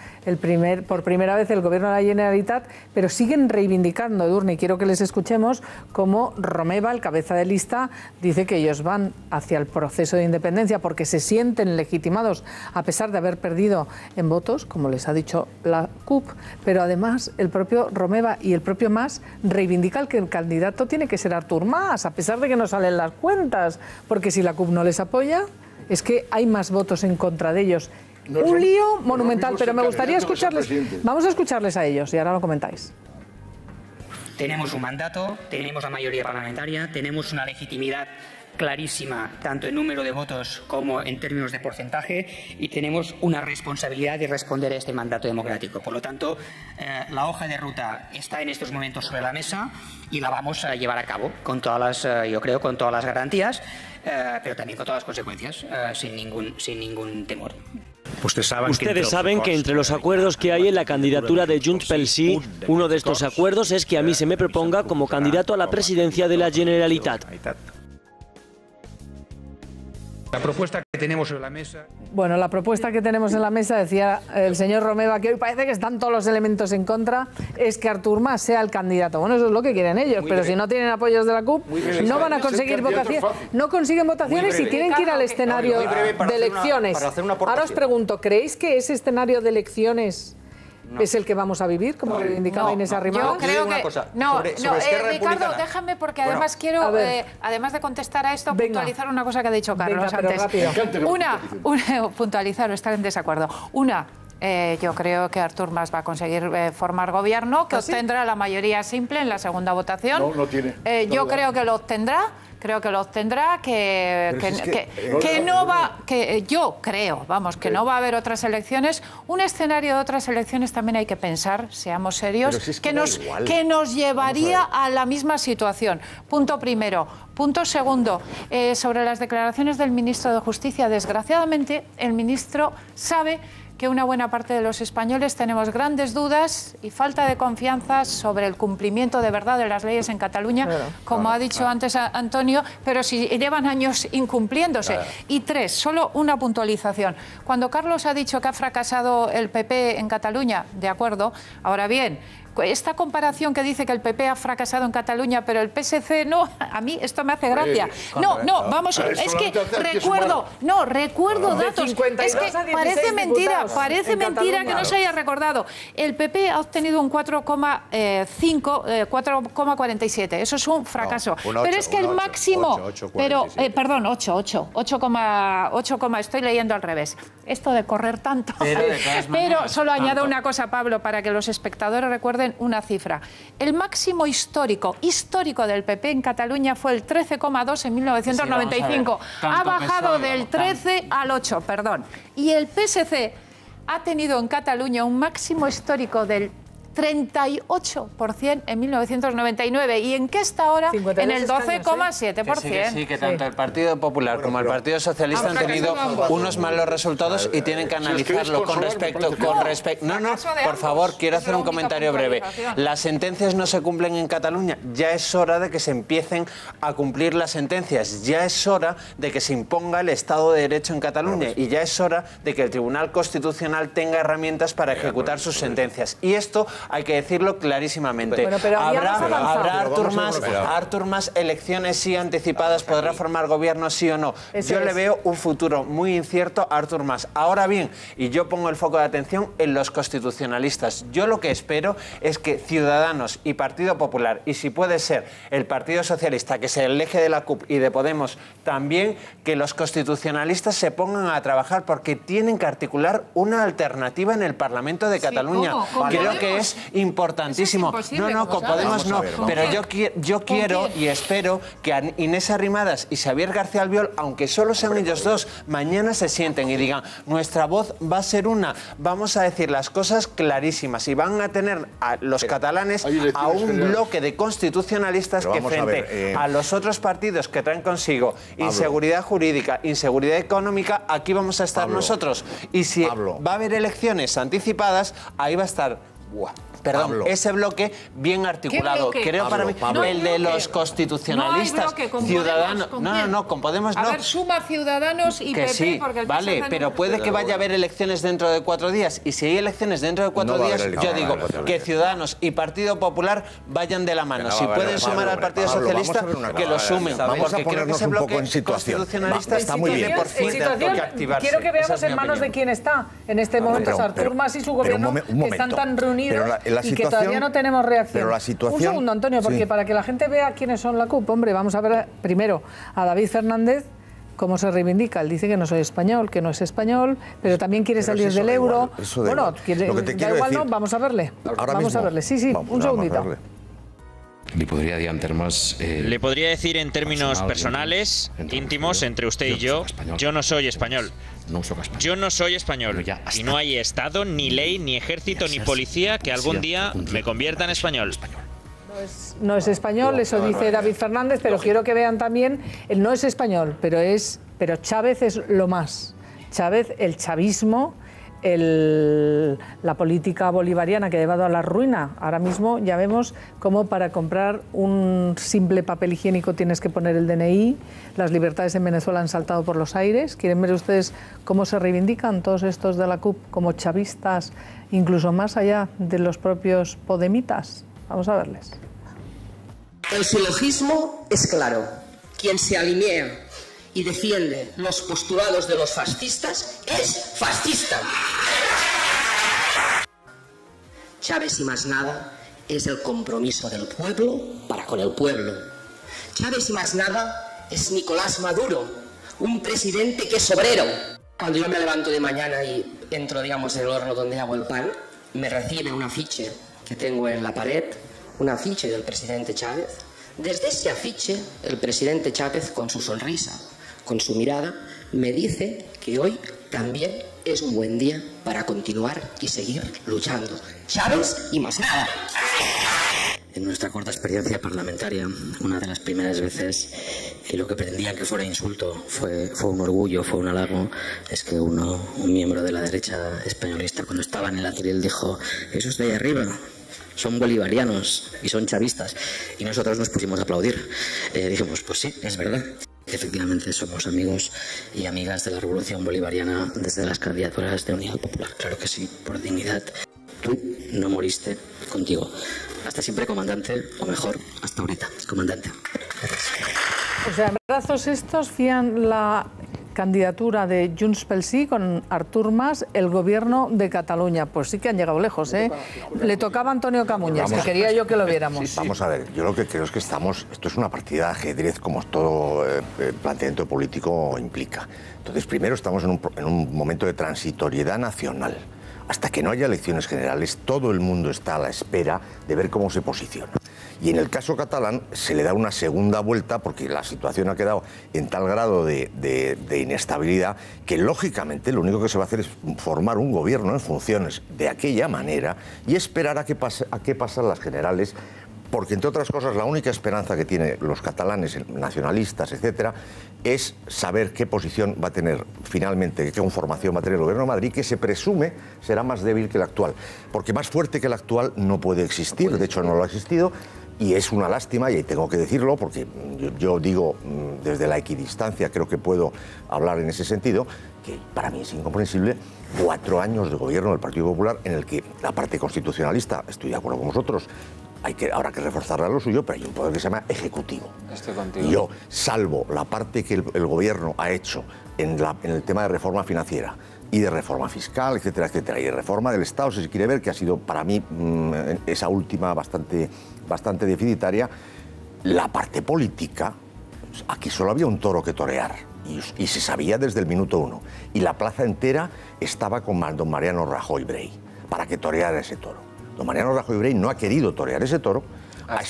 por primera vez el Gobierno de la Generalitat, pero siguen reivindicando, Edurne, y quiero que les escuchemos, cómo Romeva, el cabeza de lista, dice que ellos van hacia el proceso de independencia porque se sienten legitimados a pesar de haber perdido en votos, como les ha dicho la CUP, pero además el propio Romeva y el propio Mas reivindican que el candidato tiene que ser Artur Mas, a pesar de que no salen las cuentas, porque si la CUP no les apoya, es que hay más votos en contra de ellos. Un lío monumental, pero me gustaría escucharles. Vamos a escucharles a ellos y ahora lo comentáis. Tenemos un mandato, tenemos la mayoría parlamentaria, tenemos una legitimidad clarísima, tanto en número de votos como en términos de porcentaje, y tenemos una responsabilidad de responder a este mandato democrático. Por lo tanto, la hoja de ruta está en estos momentos sobre la mesa y la vamos a llevar a cabo con todas las, yo creo, con todas las garantías, pero también con todas las consecuencias, sin ningún temor. Ustedes saben que entre los acuerdos que hay en la candidatura de Junts pel Sí, uno de estos acuerdos es que a mí se me proponga como candidato a la presidencia de la Generalitat. La propuesta que tenemos en la mesa... Bueno, la propuesta que tenemos en la mesa, decía el señor Romeva, que hoy parece que están todos los elementos en contra, es que Artur Mas sea el candidato. Bueno, eso es lo que quieren ellos, pero si no tienen apoyos de la CUP, no van a conseguir votaciones. No consiguen votaciones y tienen que ir al escenario de elecciones. Ahora os pregunto, ¿creéis que ese escenario de elecciones es el que vamos a vivir, como reivindicaba Inés Arrimadas? Yo creo que... Ricardo, déjame, porque además quiero, además de contestar a esto, puntualizar una cosa que ha dicho Carlos antes. Puntualizar o estar en desacuerdo. Yo creo que Artur Mas va a conseguir formar gobierno, que obtendrá la mayoría simple en la segunda votación. No tiene. Yo creo que lo obtendrá. Creo que lo obtendrá, yo creo, vamos, que no va a haber otras elecciones. Un escenario de otras elecciones también hay que pensar, seamos serios, que nos llevaría a la misma situación. Punto primero. Punto segundo, sobre las declaraciones del ministro de Justicia, desgraciadamente, el ministro sabe que una buena parte de los españoles tenemos grandes dudas y falta de confianza sobre el cumplimiento de verdad de las leyes en Cataluña, como ha dicho antes Antonio, pero si llevan años incumpliéndose. Y tres, solo una puntualización. Cuando Carlos ha dicho que ha fracasado el PP en Cataluña, de acuerdo, ahora bien, esta comparación que dice que el PP ha fracasado en Cataluña, pero el PSC no, a mí esto me hace gracia. Vamos, es que recuerdo datos. Es que parece mentira que no se haya recordado. El PP ha obtenido un 4,47. Eso es un fracaso. Pero es que el máximo... Perdón, 8, estoy leyendo al revés. Esto de correr tanto. Pero solo añado una cosa, Pablo, para que los espectadores recuerden una cifra. El máximo histórico del PP en Cataluña fue el 13,2 en 1995. Ha bajado del 13 al 8, perdón. Y el PSC ha tenido en Cataluña un máximo histórico del 38% en 1999. ¿Y en qué está ahora? En el 12,7%. Sí, que tanto el Partido Popular como el Partido Socialista han tenido unos malos resultados y tienen que analizarlo con respecto... por favor, quiero hacer un comentario breve. Las sentencias no se cumplen en Cataluña. Ya es hora de que se empiecen a cumplir las sentencias. Ya es hora de que se imponga el Estado de Derecho en Cataluña. Y ya es hora de que el Tribunal Constitucional tenga herramientas para ejecutar sus sentencias. Y esto hay que decirlo clarísimamente. ¿Habrá Artur Mas elecciones sí anticipadas? ¿Podrá formar gobierno sí o no? Yo le veo un futuro muy incierto a Artur Mas. Ahora bien, y yo pongo el foco de atención en los constitucionalistas. Yo lo que espero es que Ciudadanos y Partido Popular, y si puede ser el Partido Socialista, que es el eje de la CUP y de Podemos, también que los constitucionalistas se pongan a trabajar porque tienen que articular una alternativa en el Parlamento de Cataluña. Creo que es importantísimo. Con Podemos no. Pero yo quiero y espero que Inés Arrimadas y Xavier García Albiol, aunque solo sean ellos dos, mañana se sienten y digan: nuestra voz va a ser una, vamos a decir las cosas clarísimas, y van a tener a los catalanes a un bloque de constitucionalistas que frente a los otros partidos que traen consigo inseguridad jurídica, inseguridad económica, aquí vamos a estar nosotros. Y si va a haber elecciones anticipadas, ahí va a estar ese bloque bien articulado. Creo para mí el de los constitucionalistas, Ciudadanos. Con Podemos no. A ver, suma Ciudadanos y PP, sí, porque el vale, pero puede que vaya a haber elecciones dentro de 4 días. Y si hay elecciones dentro de 4 días, yo digo que Ciudadanos y Partido Popular vayan de la mano. Si pueden sumar al Partido Socialista, que lo sumen. Porque creo que ese bloque constitucionalista está muy bien. Por fin que activarse. Quiero que veamos en manos de quién está en este momento Artur Mas y su gobierno, que están tan reunidos y que todavía no tenemos reacción. Pero la situación... Un segundo, Antonio, porque para que la gente vea quiénes son la CUP, hombre, vamos a ver primero a David Fernández, cómo se reivindica. Él dice que no soy español, que no es español, pero también quiere salir del euro. Bueno, da igual, no, vamos a verle. Vamos a verle. Sí, un segundito. Le podría decir en términos personales, íntimos, entre usted y yo no soy español. Yo no soy español. Y no hay Estado, ni ley, ni ejército, ni policía que algún día me convierta en español. No es español, eso dice David Fernández, pero quiero que vean también, él no es español, pero Chávez es lo más. Chávez, el chavismo, la política bolivariana que ha llevado a la ruina. Ahora mismo ya vemos cómo para comprar un simple papel higiénico tienes que poner el DNI. Las libertades en Venezuela han saltado por los aires. ¿Quieren ver ustedes cómo se reivindican todos estos de la CUP como chavistas, incluso más allá de los propios podemitas? Vamos a verles. El silogismo es claro. Quien se alinea y defiende los postulados de los fascistas es fascista. Chávez y más nada es el compromiso del pueblo para con el pueblo. Chávez y más nada es Nicolás Maduro, un presidente que es obrero. Cuando yo me levanto de mañana y entro, digamos, en el horno donde hago el pan, me recibe un afiche que tengo en la pared, un afiche del presidente Chávez. Desde ese afiche, el presidente Chávez, con su sonrisa, con su mirada, me dice que hoy también es un buen día para continuar y seguir luchando. Chávez y más nada. En nuestra corta experiencia parlamentaria, una de las primeras veces que lo que pretendían que fuera insulto fue un orgullo, fue un halago, es que un miembro de la derecha españolista, cuando estaba en el atril, dijo: esos de ahí arriba son bolivarianos y son chavistas. Y nosotros nos pusimos a aplaudir. Dijimos, pues sí, es verdad. Efectivamente somos amigos y amigas de la revolución bolivariana desde las candidaturas de Unidad Popular. Claro que sí, por dignidad. Tú no moriste, contigo. Hasta siempre, comandante, o mejor, hasta ahorita, comandante. Gracias. O sea, en brazos estos fían la candidatura de Junts pel Sí con Artur Mas, el gobierno de Cataluña. Pues sí que han llegado lejos, ¿eh? Le tocaba a Antonio Camuñas, que quería yo que lo viéramos. Sí. Vamos a ver, yo lo que creo es que esto es una partida de ajedrez, como todo planteamiento político implica. Entonces, primero estamos en un momento de transitoriedad nacional. Hasta que no haya elecciones generales, todo el mundo está a la espera de ver cómo se posiciona. Y en el caso catalán se le da una segunda vuelta porque la situación ha quedado en tal grado de inestabilidad que, lógicamente, lo único que se va a hacer es formar un gobierno en funciones de aquella manera y esperar a qué pasan las generales, porque, entre otras cosas, la única esperanza que tienen los catalanes, nacionalistas, etcétera, es saber qué posición va a tener finalmente, qué conformación va a tener el Gobierno de Madrid, que se presume será más débil que el actual. Porque más fuerte que el actual no puede existir, de hecho no lo ha existido, y es una lástima, y tengo que decirlo, porque yo digo desde la equidistancia, creo que puedo hablar en ese sentido, que para mí es incomprensible 4 años de gobierno del Partido Popular en el que la parte constitucionalista, estoy de acuerdo con vosotros, habrá que reforzarla lo suyo, pero hay un poder que se llama ejecutivo. Estoy contigo. Y yo, salvo la parte que el gobierno ha hecho en el tema de reforma financiera y de reforma fiscal, etcétera, etcétera, y de reforma del Estado, si se quiere ver, que ha sido para mí esa última bastante deficitaria, la parte política, aquí solo había un toro que torear, y se sabía desde el minuto 1, y la plaza entera estaba con don Mariano Rajoy Brey, para que toreara ese toro. Don Mariano Rajoy Brey no ha querido torear ese toro, ha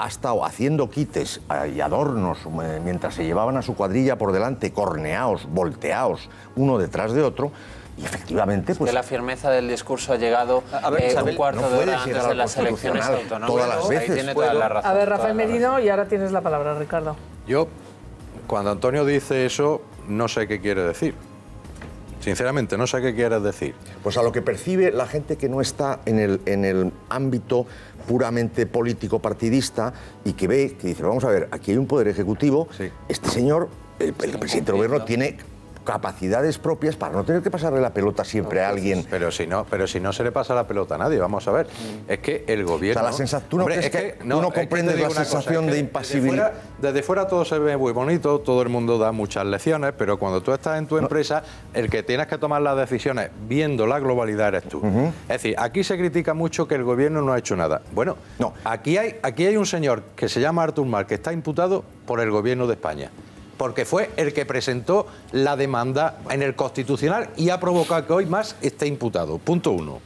estado haciendo quites y adornos mientras se llevaban a su cuadrilla por delante, corneaos, volteaos, uno detrás de otro, y efectivamente... Pues, que la firmeza del discurso ha llegado un cuarto de hora antes de las elecciones autonómicas. Todas las veces. Ahí tiene toda la razón. A ver, Rafael Merino, y ahora tienes la palabra, Ricardo. Yo, cuando Antonio dice eso, no sé qué quiere decir. Sinceramente, no sé qué quieres decir. Pues a lo que percibe la gente que no está en el ámbito puramente político partidista y que ve, que dice, vamos a ver, aquí hay un poder ejecutivo, sí. Este señor, el presidente del gobierno, tiene capacidades propias para no tener que pasarle la pelota siempre a alguien. Pero si no se le pasa la pelota a nadie, vamos a ver. Es que el gobierno... O sea, tú no comprendes la sensación de impasibilidad. Desde fuera todo se ve muy bonito, todo el mundo da muchas lecciones, pero cuando tú estás en tu empresa, el que tienes que tomar las decisiones viendo la globalidad eres tú. Es decir, aquí se critica mucho que el gobierno no ha hecho nada. Bueno, no. Aquí hay un señor que se llama Artur Mas, que está imputado por el gobierno de España, porque fue el que presentó la demanda en el Constitucional y ha provocado que hoy Mas esté imputado. Punto 1.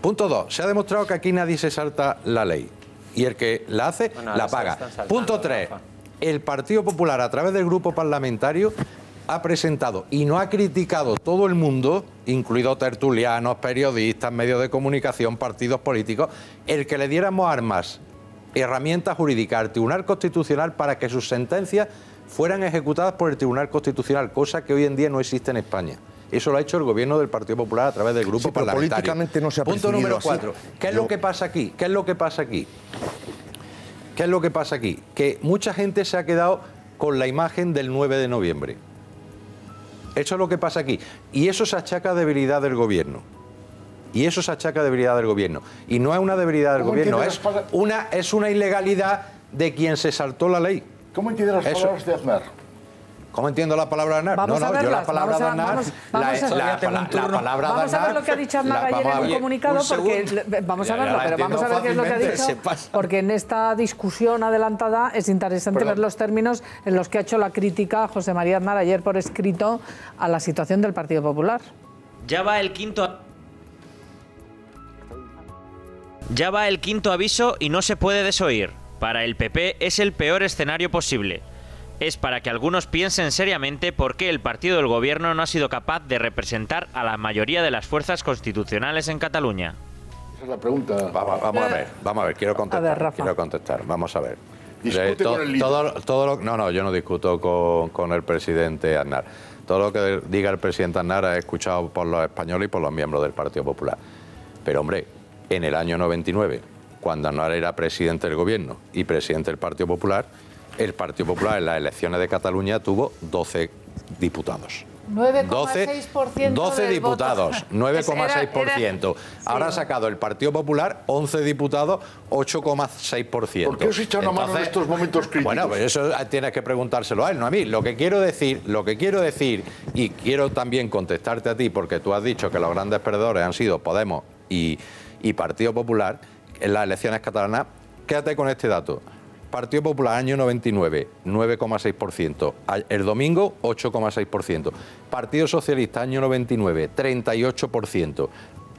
Punto 2. Se ha demostrado que aquí nadie se salta la ley y el que la hace, la paga. Punto 3. El Partido Popular, a través del grupo parlamentario, ha presentado y no ha criticado todo el mundo, incluidos tertulianos, periodistas, medios de comunicación, partidos políticos, el que le diéramos armas, herramientas jurídicas al Tribunal Constitucional para que sus sentencias fueran ejecutadas por el Tribunal Constitucional, cosa que hoy en día no existe en España. Eso lo ha hecho el gobierno del Partido Popular a través del grupo parlamentario. Políticamente no se ha Punto número 4. ¿Qué es lo que pasa aquí? ¿Qué es lo que pasa aquí? ¿Qué es lo que pasa aquí? Que mucha gente se ha quedado con la imagen del 9 de noviembre. Eso es lo que pasa aquí. Y eso se achaca a debilidad del gobierno. Y no es una debilidad del gobierno, es una ilegalidad de quien se saltó la ley. ¿Cómo entiende las palabras de Aznar? ¿Cómo entiendo la palabra de Aznar? Vamos a yo la verlas, palabra de Aznar... Vamos a ver lo que ha dicho Aznar ayer en un comunicado, porque vamos a verlo, pero vamos a ver qué es lo que ha dicho, porque en esta discusión adelantada es interesante ver los términos en los que ha hecho la crítica José María Aznar ayer por escrito a la situación del Partido Popular. Ya va el quinto aviso y no se puede desoír. Para el PP es el peor escenario posible. Es para que algunos piensen seriamente por qué el partido del gobierno no ha sido capaz de representar a la mayoría de las fuerzas constitucionales en Cataluña. Esa es la pregunta. Vamos a ver, quiero contestar, vamos a ver. Discute con el líder. No, yo no discuto con el presidente Aznar. Todo lo que diga el presidente Aznar es escuchado por los españoles y por los miembros del Partido Popular. Pero, hombre, en el año 99, cuando Aznar era presidente del gobierno y presidente del Partido Popular, el Partido Popular en las elecciones de Cataluña tuvo 12 diputados. 9,6% 12 diputados, 9,6%. Ahora ha sacado el Partido Popular 11 diputados, 8,6%. ¿Por qué os echa una mano en estos momentos críticos? Bueno, pues eso tienes que preguntárselo a él, no a mí. Lo que quiero decir, y quiero también contestarte a ti, porque tú has dicho que los grandes perdedores han sido Podemos y Partido Popular en las elecciones catalanas. Quédate con este dato. Partido Popular, año 99, 9,6%. El domingo, 8,6%. Partido Socialista, año 99, 38%.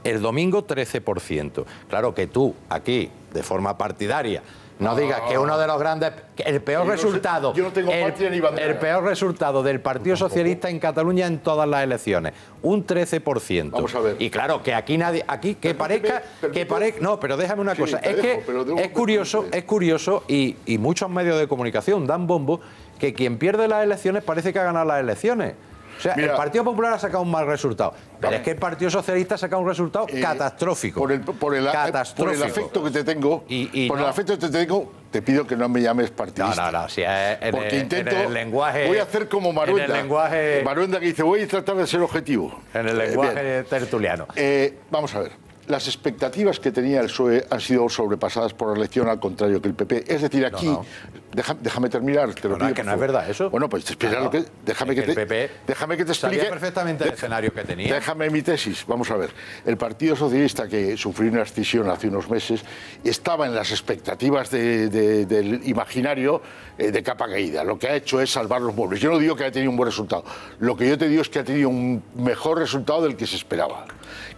El domingo, 13%. Claro que tú, aquí, de forma partidaria, no digas que uno de los grandes... El peor resultado... Yo no tengo patria ni bandera. El peor resultado del Partido Socialista en Cataluña en todas las elecciones. Un 13%. Vamos a ver. Y claro, que aquí nadie... Aquí, que parezca... No, pero déjame una cosa. Es curioso y muchos medios de comunicación dan bombo que quien pierde las elecciones parece que ha ganado las elecciones. O sea, el Partido Popular ha sacado un mal resultado, pero es que el Partido Socialista ha sacado un resultado catastrófico. Por el afecto que te tengo, te pido que no me llames partidista. No, si porque intento, en el lenguaje... Voy a hacer como Maruenda. En el lenguaje... Maruenda que dice, voy a tratar de ser objetivo. En el lenguaje tertuliano. Vamos a ver. Las expectativas que tenía el PSOE han sido sobrepasadas por la elección, al contrario que el PP. Es decir, aquí... Déjame terminar, te lo pido. Que no es verdad eso. Bueno, pues espera lo que... Déjame que te explique... Sabía perfectamente el escenario que tenía. Déjame mi tesis. Vamos a ver. El Partido Socialista, que sufrió una escisión hace unos meses, estaba en las expectativas del imaginario de capa caída. Lo que ha hecho es salvar los muebles. Yo no digo que haya tenido un buen resultado. Lo que yo te digo es que ha tenido un mejor resultado del que se esperaba.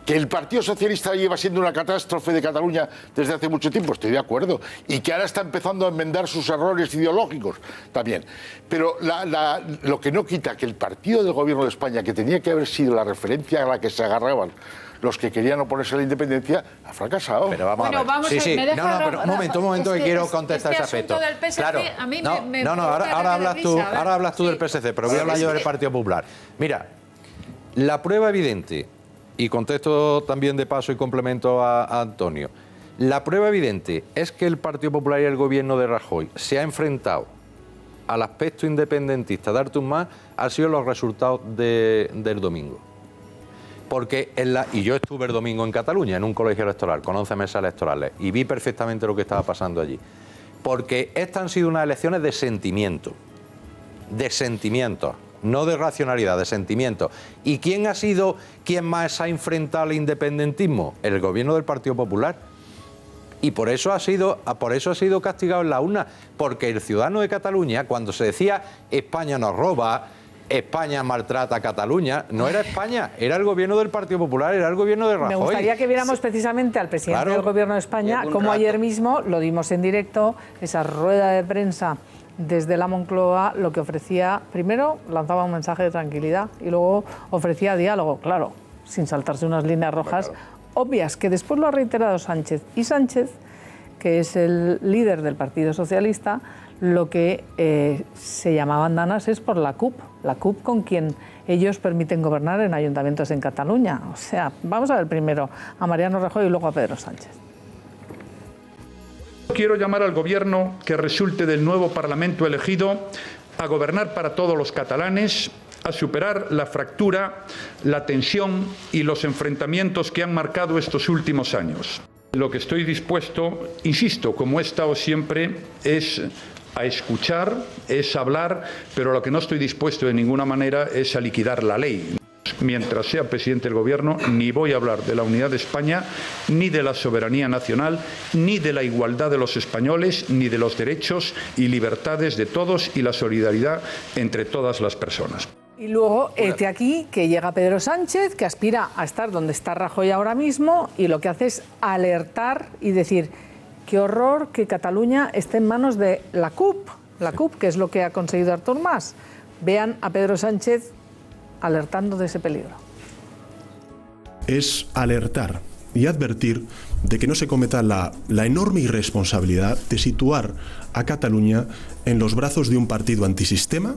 Que el Partido Socialista lleva siendo una catástrofe de Cataluña desde hace mucho tiempo, estoy de acuerdo. Y que ahora está empezando a enmendar sus errores ideológicos también. Pero lo que no quita que el partido del gobierno de España, que tenía que haber sido la referencia a la que se agarraban los que querían oponerse a la independencia, ha fracasado. Pero vamos a ver. Pero un momento que quiero contestar ese aspecto. Del PSC, claro. A mí ahora hablas tú del PSC, pero voy a hablar yo del Partido Popular. Mira, la prueba evidente, y contesto también de paso y complemento a Antonio, la prueba evidente es que el Partido Popular y el gobierno de Rajoy se ha enfrentado al aspecto independentista de Artur Mas, han sido los resultados del domingo. Porque y yo estuve el domingo en Cataluña, en un colegio electoral, con 11 mesas electorales, y vi perfectamente lo que estaba pasando allí. Porque estas han sido unas elecciones de sentimientos, no de racionalidad, de sentimiento. ¿Y quién ha sido quien más ha enfrentado al independentismo? El gobierno del Partido Popular. Y por eso ha sido castigado en la urna, porque el ciudadano de Cataluña, cuando se decía España nos roba, España maltrata a Cataluña, no era España, era el gobierno del Partido Popular, era el gobierno de Rajoy. Me gustaría que viéramos precisamente al presidente del gobierno de España, como ayer mismo lo dimos en directo, esa rueda de prensa desde la Moncloa, lo que ofrecía, primero lanzaba un mensaje de tranquilidad y luego ofrecía diálogo, claro, sin saltarse unas líneas rojas obvias, que después lo ha reiterado Sánchez. Y Sánchez que es el líder del Partido Socialista, lo que se llamaban danas es por la CUP con quien ellos permiten gobernar en ayuntamientos en Cataluña. O sea, vamos a ver primero a Mariano Rajoy y luego a Pedro Sánchez. Quiero llamar al Gobierno que resulte del nuevo Parlamento elegido a gobernar para todos los catalanes, a superar la fractura, la tensión y los enfrentamientos que han marcado estos últimos años. Lo que estoy dispuesto, insisto, como he estado siempre, es a escuchar, es hablar, pero lo que no estoy dispuesto de ninguna manera es a liquidar la ley. Mientras sea presidente del Gobierno, ni voy a hablar de la unidad de España, ni de la soberanía nacional, ni de la igualdad de los españoles, ni de los derechos y libertades de todos y la solidaridad entre todas las personas. Y luego, aquí, que llega Pedro Sánchez, que aspira a estar donde está Rajoy ahora mismo, y lo que hace es alertar y decir, qué horror que Cataluña esté en manos de la CUP, que es lo que ha conseguido Artur Mas. Vean a Pedro Sánchez alertando de ese peligro. Es alertar y advertir de que no se cometa la enorme irresponsabilidad de situar a Cataluña en los brazos de un partido antisistema,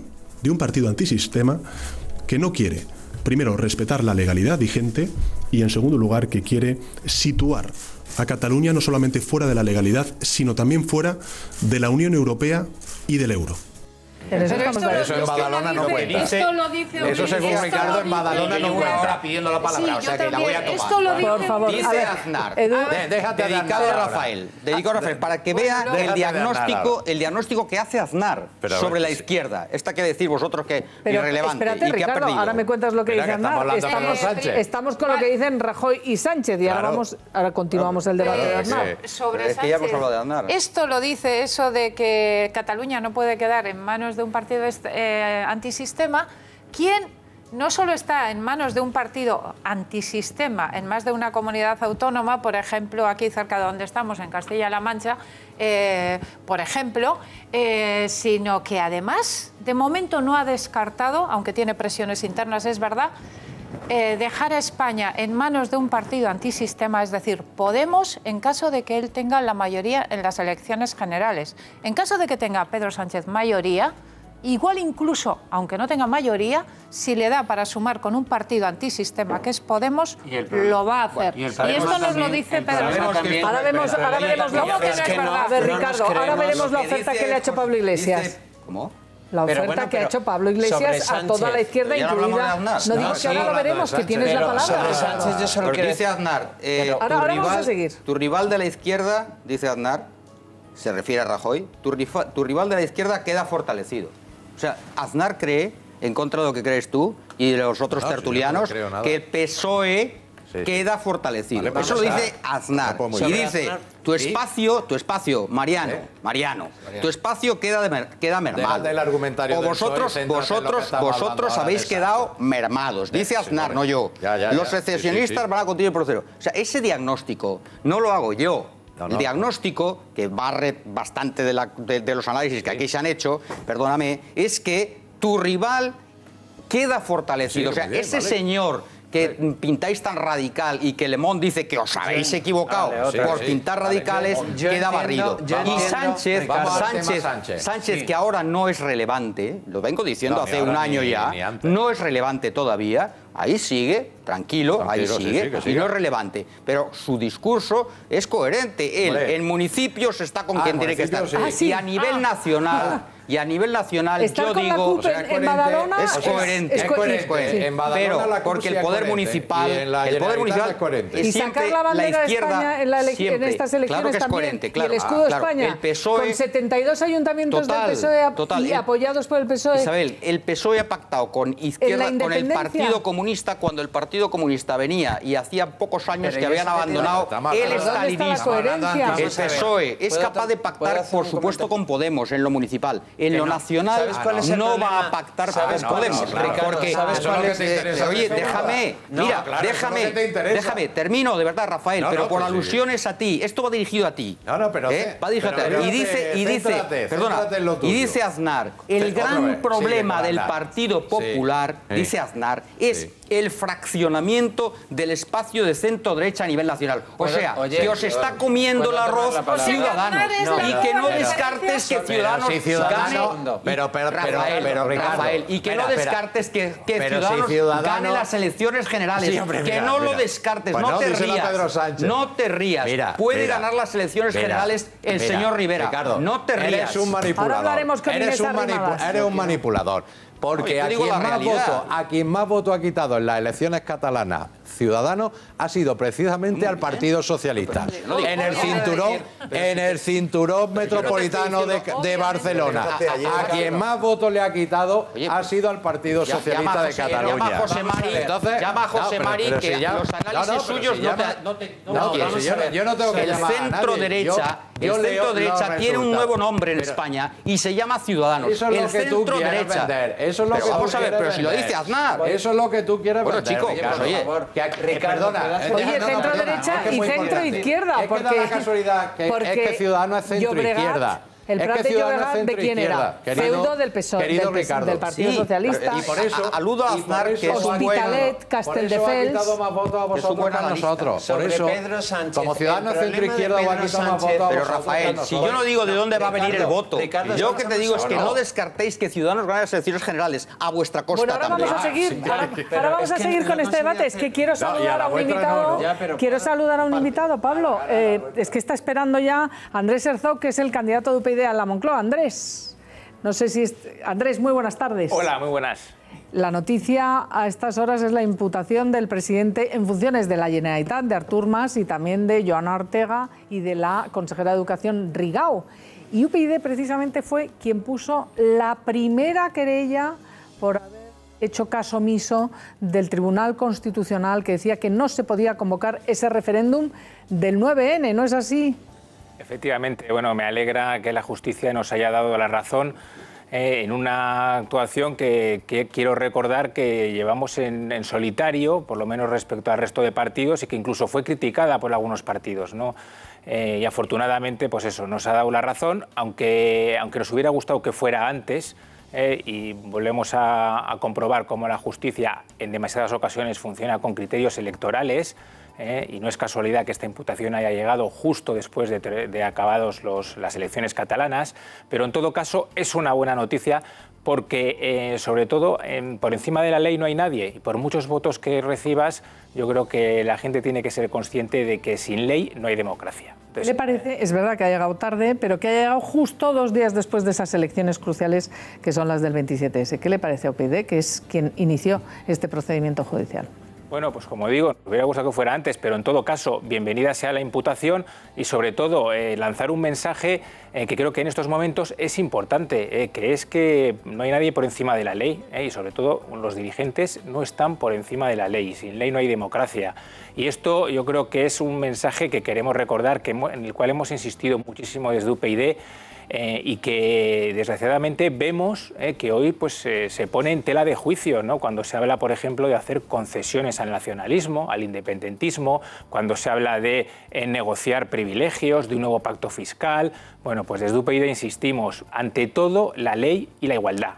que no quiere, primero, respetar la legalidad vigente y, en segundo lugar, que quiere situar a Cataluña no solamente fuera de la legalidad, sino también fuera de la Unión Europea y del euro. Eso en Badalona no cuenta. Eso según Ricardo en Badalona no cuenta. Ahora pidiendo la palabra, o sea que la voy a tomar. Por favor, dice Aznar, dedicado a Rafael, para que vea el diagnóstico que hace Aznar sobre la izquierda. Esta que decís vosotros que es irrelevante y que Ricardo, ha perdido. ahora me cuentas lo que dice Aznar. Estamos con lo que dicen Rajoy y Sánchez y ahora continuamos el debate de Aznar. Sobre es que ya hemos hablado de Aznar. Esto lo dice eso de que Cataluña no puede quedar en manos de un partido antisistema, quien no solo está en manos de un partido antisistema en más de una comunidad autónoma, por ejemplo, aquí cerca de donde estamos, en Castilla-La Mancha, por ejemplo, sino que además, de momento no ha descartado, aunque tiene presiones internas, es verdad, dejar a España en manos de un partido antisistema, es decir, Podemos, en caso de que él tenga la mayoría en las elecciones generales. En caso de que tenga Pedro Sánchez mayoría, igual incluso, aunque no tenga mayoría, si le da para sumar con un partido antisistema que es Podemos, lo va a hacer. Y esto nos lo dice Pedro Sánchez. Ahora veremos la oferta que le ha hecho Pablo Iglesias. ¿Cómo? La oferta que ha hecho Pablo Iglesias a toda la izquierda, incluida... No digo que ahora lo veremos, que tienes la palabra. Dice Aznar, ahora vamos a seguir. Tu rival de la izquierda, dice Aznar, se refiere a Rajoy, tu rival de la izquierda queda fortalecido. O sea, Aznar cree, en contra de lo que crees tú y de los otros tertulianos, que el PSOE queda fortalecido. Vale, eso lo dice Aznar. Y dice, tu espacio, Mariano, tu espacio queda mermado. O vosotros habéis quedado mermados. Dice Aznar, no yo. Los secesionistas van a continuar el proceso. O sea, ese diagnóstico no lo hago yo. El diagnóstico, que barre bastante de los análisis que aquí se han hecho, perdóname, es que tu rival queda fortalecido. O sea, ese señor que pintáis tan radical y que Le Monde dice que os habéis equivocado por pintar radicales, queda barrido. Y Sánchez, que ahora no es relevante, lo vengo diciendo hace un año ya, no es relevante todavía, ahí sigue, tranquilo, ahí sigue, y no es relevante. Pero su discurso es coherente. Él en municipios está con quien tiene que estar. Y a nivel nacional... Y a nivel nacional, yo digo, es coherente. En Badalona, pero porque el poder municipal es coherente. Y sacar la bandera de España en estas elecciones también, y el escudo de España, con 72 ayuntamientos del PSOE y apoyados por el PSOE. Isabel, el PSOE ha pactado con izquierda, con el Partido Comunista, cuando el Partido Comunista venía y hacía pocos años que habían abandonado el estalinismo. El PSOE es capaz de pactar, por supuesto, con Podemos en lo municipal. En lo nacional no va a pactar con Podemos. Porque, oye, déjame, termino de verdad, Rafael, pero por alusiones a ti. Esto va dirigido a ti. Va dirigido a ti. Y dice Aznar, el gran problema del Partido Popular, dice Aznar, es el fraccionamiento del espacio de centro-derecha a nivel nacional. O sea, que os está comiendo el arroz Ciudadanos. Y que no descartes que Ciudadanos gane... Pero Rafael, y que no descartes que Ciudadanos gane las elecciones generales. Que no lo descartes, pues no te rías. No te rías. Puede ganar las elecciones generales el señor Rivera. Ricardo, no te rías. Eres un manipulador. Ahora hablaremos con Inés Arrimadas. Eres un manipulador. Porque a quien más votos ha quitado en las elecciones catalanas Ciudadanos ha sido precisamente al Partido Socialista. En el cinturón metropolitano de Barcelona. A quien más votos le ha quitado ha sido al Partido Socialista de Cataluña. Llama a José Mari, que los análisis suyos no te... Yo no tengo que llamar a nadie. El centro-derecha tiene un nuevo nombre en España y se llama Ciudadanos. Eso es lo que tú quieres vender. Eso es lo que tú vamos a ver, pero si lo dice Aznar. Eso es lo que tú quieres vender. Bueno, chicos, oye, perdona. Oye, centro-derecha y centro-izquierda. Es que da la casualidad que es que Ciudadanos es centro-izquierda. El Prat de Llobregat, ¿de quién era? Feudo del PSOE, del Partido Socialista. Y por eso aludo a Aznar, que es un Hospitalet, Castelldefels. Ha quitado más votos a vosotros que a nosotros. Por eso, como Ciudadanos centro-izquierda, ha quitado más votos a vosotros. Pero Rafael, si yo no digo de dónde va a venir el voto, yo que te digo es que no descartéis que Ciudadanos gane las elecciones generales a vuestra costa también. Bueno, ahora vamos a seguir con este debate. Es que quiero saludar a un invitado. Quiero saludar a un invitado, Pablo. Es que está esperando ya Andrés Herzog, que es el candidato de UPyD a la Moncloa. Andrés, no sé si... Andrés, muy buenas tardes. Hola, muy buenas. La noticia a estas horas es la imputación del presidente en funciones de la Generalitat, de Artur Mas, y también de Joana Ortega y de la consejera de Educación, Rigau. Y UPyD precisamente fue quien puso la primera querella por haber hecho caso omiso del Tribunal Constitucional, que decía que no se podía convocar ese referéndum del 9N, ¿no es así? Efectivamente, bueno, me alegra que la justicia nos haya dado la razón en una actuación que quiero recordar que llevamos en solitario, por lo menos respecto al resto de partidos, y que incluso fue criticada por algunos partidos, ¿no? Y afortunadamente, pues eso, nos ha dado la razón, aunque nos hubiera gustado que fuera antes. Y volvemos a comprobar cómo la justicia en demasiadas ocasiones funciona con criterios electorales, y no es casualidad que esta imputación haya llegado justo después de acabados las elecciones catalanas, pero en todo caso es una buena noticia porque, sobre todo, por encima de la ley no hay nadie, y por muchos votos que recibas, yo creo que la gente tiene que ser consciente de que sin ley no hay democracia. Entonces, ¿le parece? Es verdad que ha llegado tarde, pero que ha llegado justo 2 días después de esas elecciones cruciales que son las del 27S. ¿Qué le parece a UPyD, que es quien inició este procedimiento judicial? Bueno, pues como digo, me hubiera gustado que fuera antes, pero en todo caso, bienvenida sea la imputación y sobre todo lanzar un mensaje que creo que en estos momentos es importante, que es que no hay nadie por encima de la ley, y sobre todo los dirigentes no están por encima de la ley. Sin ley no hay democracia. Y esto yo creo que es un mensaje que queremos recordar, en el cual hemos insistido muchísimo desde UPyD, y que desgraciadamente vemos que hoy pues, se pone en tela de juicio, ¿no? Cuando se habla, por ejemplo, de hacer concesiones al nacionalismo, al independentismo, cuando se habla de negociar privilegios, de un nuevo pacto fiscal. Bueno, pues desde UPyD insistimos, ante todo, la ley y la igualdad.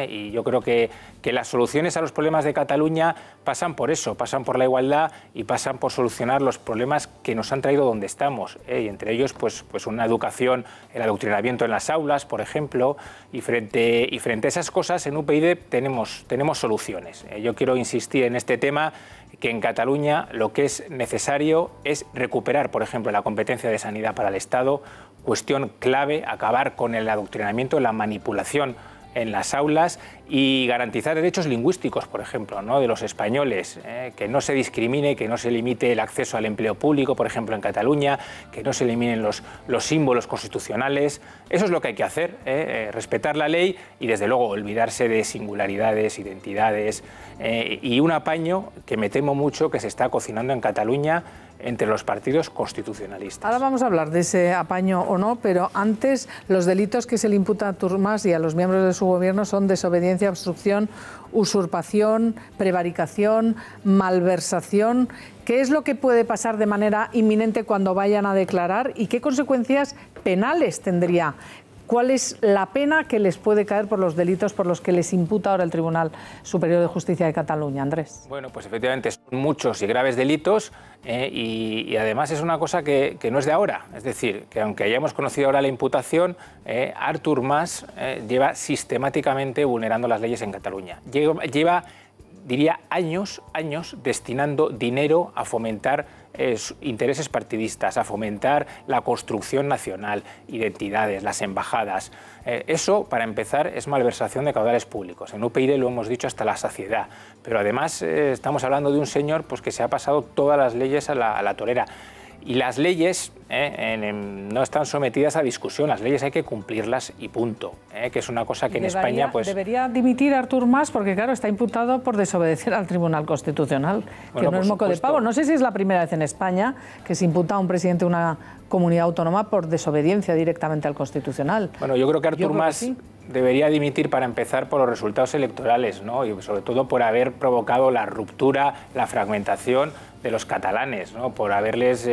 Y yo creo que las soluciones a los problemas de Cataluña pasan por eso, pasan por la igualdad y pasan por solucionar los problemas que nos han traído donde estamos, y entre ellos pues una educación, el adoctrinamiento en las aulas, por ejemplo, y frente a esas cosas en UPyD tenemos soluciones. Yo quiero insistir en este tema, que en Cataluña lo que es necesario es recuperar, por ejemplo, la competencia de sanidad para el Estado, cuestión clave, acabar con el adoctrinamiento, la manipulación en las aulas y garantizar derechos lingüísticos, por ejemplo, ¿no? de los españoles, que no se discrimine, que no se limite el acceso al empleo público, por ejemplo, en Cataluña, que no se eliminen los símbolos constitucionales. Eso es lo que hay que hacer, respetar la ley y, desde luego, olvidarse de singularidades, identidades, y un apaño que me temo mucho que se está cocinando en Cataluña entre los partidos constitucionalistas. Ahora vamos a hablar de ese apaño o no, pero antes los delitos que se le imputan a Artur Mas y a los miembros de su gobierno son desobediencia, obstrucción, usurpación, prevaricación, malversación. ¿Qué es lo que puede pasar de manera inminente cuando vayan a declarar y qué consecuencias penales tendría? ¿Cuál es la pena que les puede caer por los delitos por los que les imputa ahora el Tribunal Superior de Justicia de Cataluña, Andrés? Bueno, pues efectivamente son muchos y graves delitos y además es una cosa que no es de ahora. Es decir, que aunque hayamos conocido ahora la imputación, Artur Mas lleva sistemáticamente vulnerando las leyes en Cataluña. Lleva diría, años destinando dinero a fomentar intereses partidistas, a fomentar la construcción nacional, identidades, las embajadas. Eso, para empezar, es malversación de caudales públicos. En UPyD lo hemos dicho hasta la saciedad, pero además estamos hablando de un señor pues, que se ha pasado todas las leyes a la torera. Y las leyes no están sometidas a discusión, las leyes hay que cumplirlas y punto, que es una cosa que en España... pues debería dimitir Artur Mas porque, claro, está imputado por desobedecer al Tribunal Constitucional, bueno, que no es moco de pavo. No sé si es la primera vez en España que se imputa a un presidente de una comunidad autónoma por desobediencia directamente al Constitucional. Bueno, yo creo que Artur Mas debería dimitir para empezar por los resultados electorales, ¿no? Y sobre todo por haber provocado la ruptura, la fragmentación de los catalanes, ¿no? Por haberles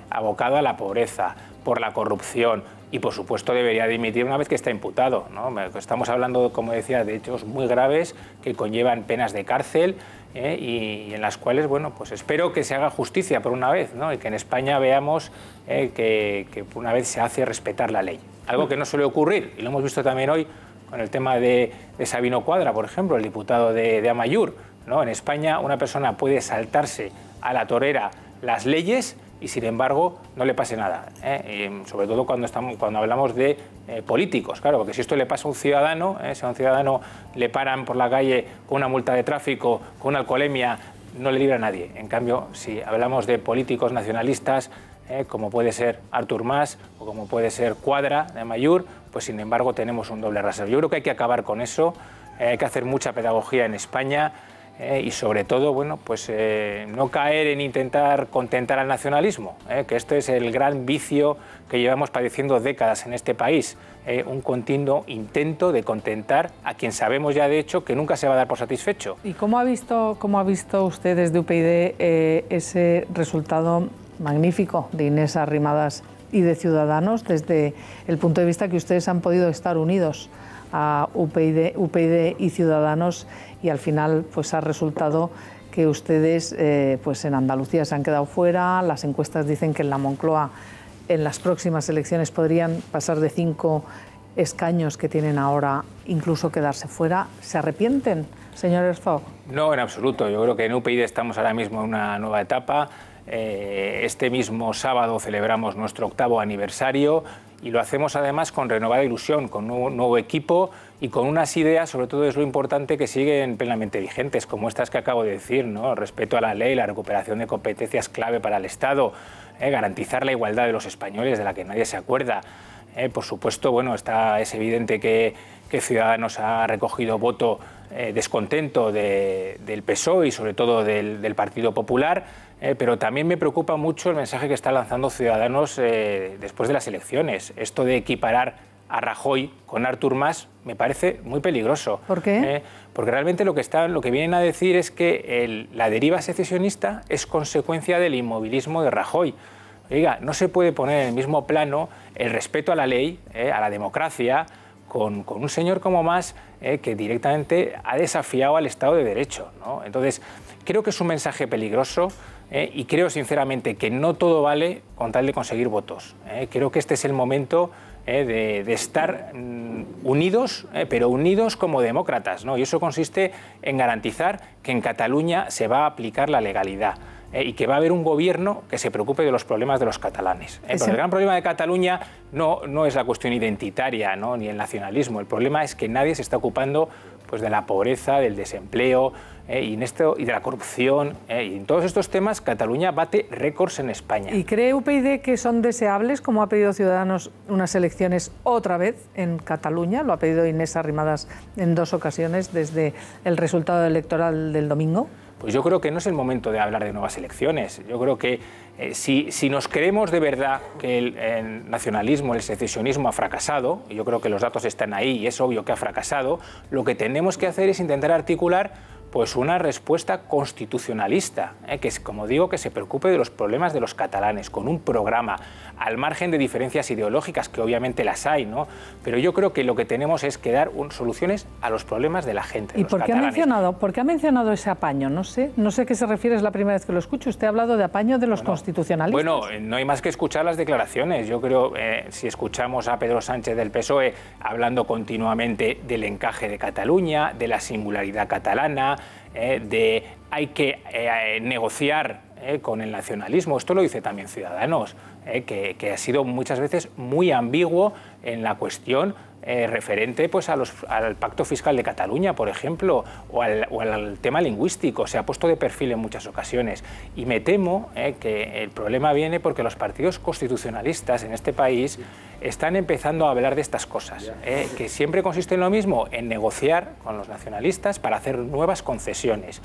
abocado a la pobreza, por la corrupción y, por supuesto, debería dimitir una vez que está imputado, ¿no? Estamos hablando, como decía, de hechos muy graves que conllevan penas de cárcel y en las cuales, bueno, pues espero que se haga justicia por una vez, ¿no? Y que en España veamos que por una vez se hace respetar la ley. Algo que no suele ocurrir, y lo hemos visto también hoy con el tema de Sabino Cuadra, por ejemplo, el diputado de Amaiur, ¿no? En España una persona puede saltarse a la torera las leyes y, sin embargo, no le pase nada. Y sobre todo cuando hablamos de políticos, claro, porque si esto le pasa a un ciudadano, si a un ciudadano le paran por la calle con una multa de tráfico, con una alcoholemia, no le libra a nadie. En cambio, si hablamos de políticos nacionalistas, como puede ser Artur Mas o como puede ser Cuadra de Amaiur, pues sin embargo tenemos un doble rasero. Yo creo que hay que acabar con eso, hay que hacer mucha pedagogía en España y sobre todo, bueno, pues no caer en intentar contentar al nacionalismo, que este es el gran vicio que llevamos padeciendo décadas en este país, un continuo intento de contentar a quien sabemos ya de hecho que nunca se va a dar por satisfecho. ¿Y cómo ha visto usted desde UPyD ese resultado magnífico de Inés Arrimadas y de Ciudadanos desde el punto de vista que ustedes han podido estar unidos a UPyD y Ciudadanos y al final pues ha resultado que ustedes pues en Andalucía se han quedado fuera, las encuestas dicen que en la Moncloa en las próximas elecciones podrían pasar de 5 escaños que tienen ahora, incluso quedarse fuera? ¿Se arrepienten, señor Herzog? No, en absoluto. Yo creo que en UPyD estamos ahora mismo en una nueva etapa. Este mismo sábado celebramos nuestro 8º aniversario y lo hacemos además con renovada ilusión, con un nuevo equipo y con unas ideas, sobre todo es lo importante, que siguen plenamente vigentes, como estas que acabo de decir, ¿no? Respeto a la ley, la recuperación de competencias clave para el Estado, garantizar la igualdad de los españoles, de la que nadie se acuerda. Por supuesto, bueno, es evidente que Ciudadanos ha recogido voto descontento del PSOE y sobre todo del Partido Popular, pero también me preocupa mucho el mensaje que está lanzando Ciudadanos después de las elecciones. Esto de equiparar a Rajoy con Artur Mas me parece muy peligroso. ¿Por qué? Porque realmente lo que vienen a decir es que la deriva secesionista es consecuencia del inmovilismo de Rajoy. Oiga, no se puede poner en el mismo plano el respeto a la ley, a la democracia, con un señor como Mas que directamente ha desafiado al Estado de Derecho, ¿no? Entonces, creo que es un mensaje peligroso y creo sinceramente que no todo vale con tal de conseguir votos. Creo que este es el momento de estar unidos, pero unidos como demócratas, ¿no? Y eso consiste en garantizar que en Cataluña se va a aplicar la legalidad. Y que va a haber un gobierno que se preocupe de los problemas de los catalanes. Pero el gran problema de Cataluña no es la cuestión identitaria, ¿no? Ni el nacionalismo. El problema es que nadie se está ocupando pues, de la pobreza, del desempleo y de la corrupción. Y en todos estos temas Cataluña bate récords en España. ¿Y cree UPyD que son deseables, como ha pedido Ciudadanos, unas elecciones otra vez en Cataluña? Lo ha pedido Inés Arrimadas en 2 ocasiones desde el resultado electoral del domingo. Pues yo creo que no es el momento de hablar de nuevas elecciones. Yo creo que si nos creemos de verdad que el nacionalismo, el secesionismo ha fracasado, y yo creo que los datos están ahí y es obvio que ha fracasado, lo que tenemos que hacer es intentar articular pues una respuesta constitucionalista, que es, como digo, que se preocupe de los problemas de los catalanes, con un programa, al margen de diferencias ideológicas, que obviamente las hay, ¿no? Pero yo creo que lo que tenemos es que dar soluciones a los problemas de la gente, de ¿Y los por qué ha mencionado ese apaño? No sé a qué se refiere, es la primera vez que lo escucho. Usted ha hablado de apaño de los constitucionalistas. Bueno, no hay más que escuchar las declaraciones. Yo creo, si escuchamos a Pedro Sánchez del PSOE hablando continuamente del encaje de Cataluña, de la singularidad catalana, de hay que negociar con el nacionalismo. Esto lo dice también Ciudadanos, que ha sido muchas veces muy ambiguo en la cuestión referente pues, al pacto fiscal de Cataluña, por ejemplo, o al tema lingüístico. Se ha puesto de perfil en muchas ocasiones. Y me temo que el problema viene porque los partidos constitucionalistas en este país están empezando a hablar de estas cosas, que siempre consiste en lo mismo, en negociar con los nacionalistas para hacer nuevas concesiones.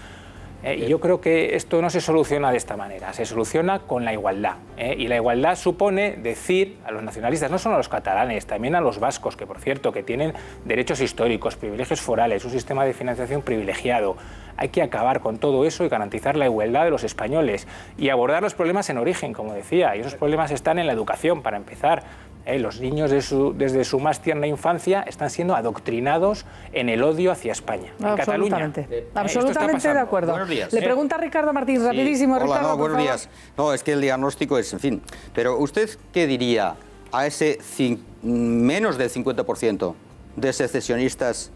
Y yo creo que esto no se soluciona de esta manera, se soluciona con la igualdad. Y la igualdad supone decir a los nacionalistas, no solo a los catalanes, también a los vascos, que por cierto, que tienen derechos históricos, privilegios forales, un sistema de financiación privilegiado. Hay que acabar con todo eso y garantizar la igualdad de los españoles y abordar los problemas en origen, como decía. Y esos problemas están en la educación, para empezar. Los niños desde su más tierna infancia están siendo adoctrinados en el odio hacia España, en Cataluña. Absolutamente de acuerdo. Buenos días. Le pregunta Ricardo Martín, rapidísimo. Hola, Ricardo, buenos días. No, es que el diagnóstico es, en fin. Pero ¿usted qué diría a ese menos del 50% de secesionistas,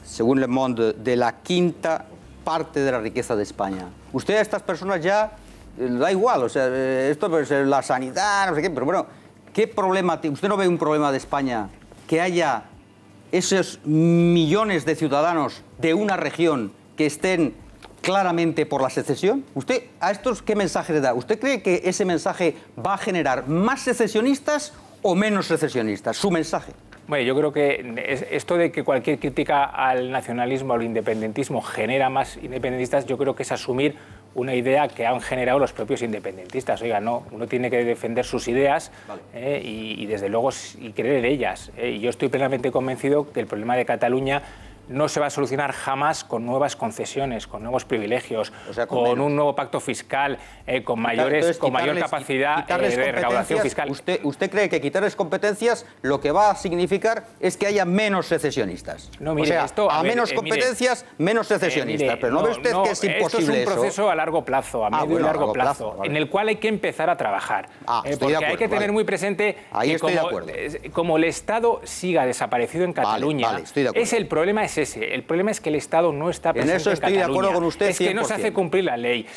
según Le Monde, de la quinta parte de la riqueza de España? Usted a estas personas ya da igual, o sea, esto es la sanidad, no sé qué, pero bueno, ¿qué problema? ¿Usted no ve un problema de España que haya esos millones de ciudadanos de una región que estén claramente por la secesión? ¿Usted a estos qué mensaje le da? ¿Usted cree que ese mensaje va a generar más secesionistas o menos secesionistas? Su mensaje. Bueno, yo creo que esto de que cualquier crítica al nacionalismo, al independentismo, genera más independentistas, yo creo que es asumir una idea que han generado los propios independentistas. Oiga, no, uno tiene que defender sus ideas, vale. Y desde luego y creer en ellas. Y yo estoy plenamente convencido que el problema de Cataluña no se va a solucionar jamás con nuevas concesiones, con nuevos privilegios, o sea, con un nuevo pacto fiscal, con mayor capacidad de recaudación fiscal. ¿Usted cree que quitarles competencias lo que va a significar es que haya menos secesionistas? No, mire, o sea, esto, a menos competencias, menos secesionistas. Mire, pero ¿no ve usted que es imposible esto es un proceso a largo plazo, a medio y largo plazo, vale. En el cual hay que empezar a trabajar. Porque hay que tener muy presente que como el Estado siga desaparecido en Cataluña, es el problema el problema es que el Estado no está presente en eso estoy de acuerdo con usted 100%. Es que no se hace cumplir la ley,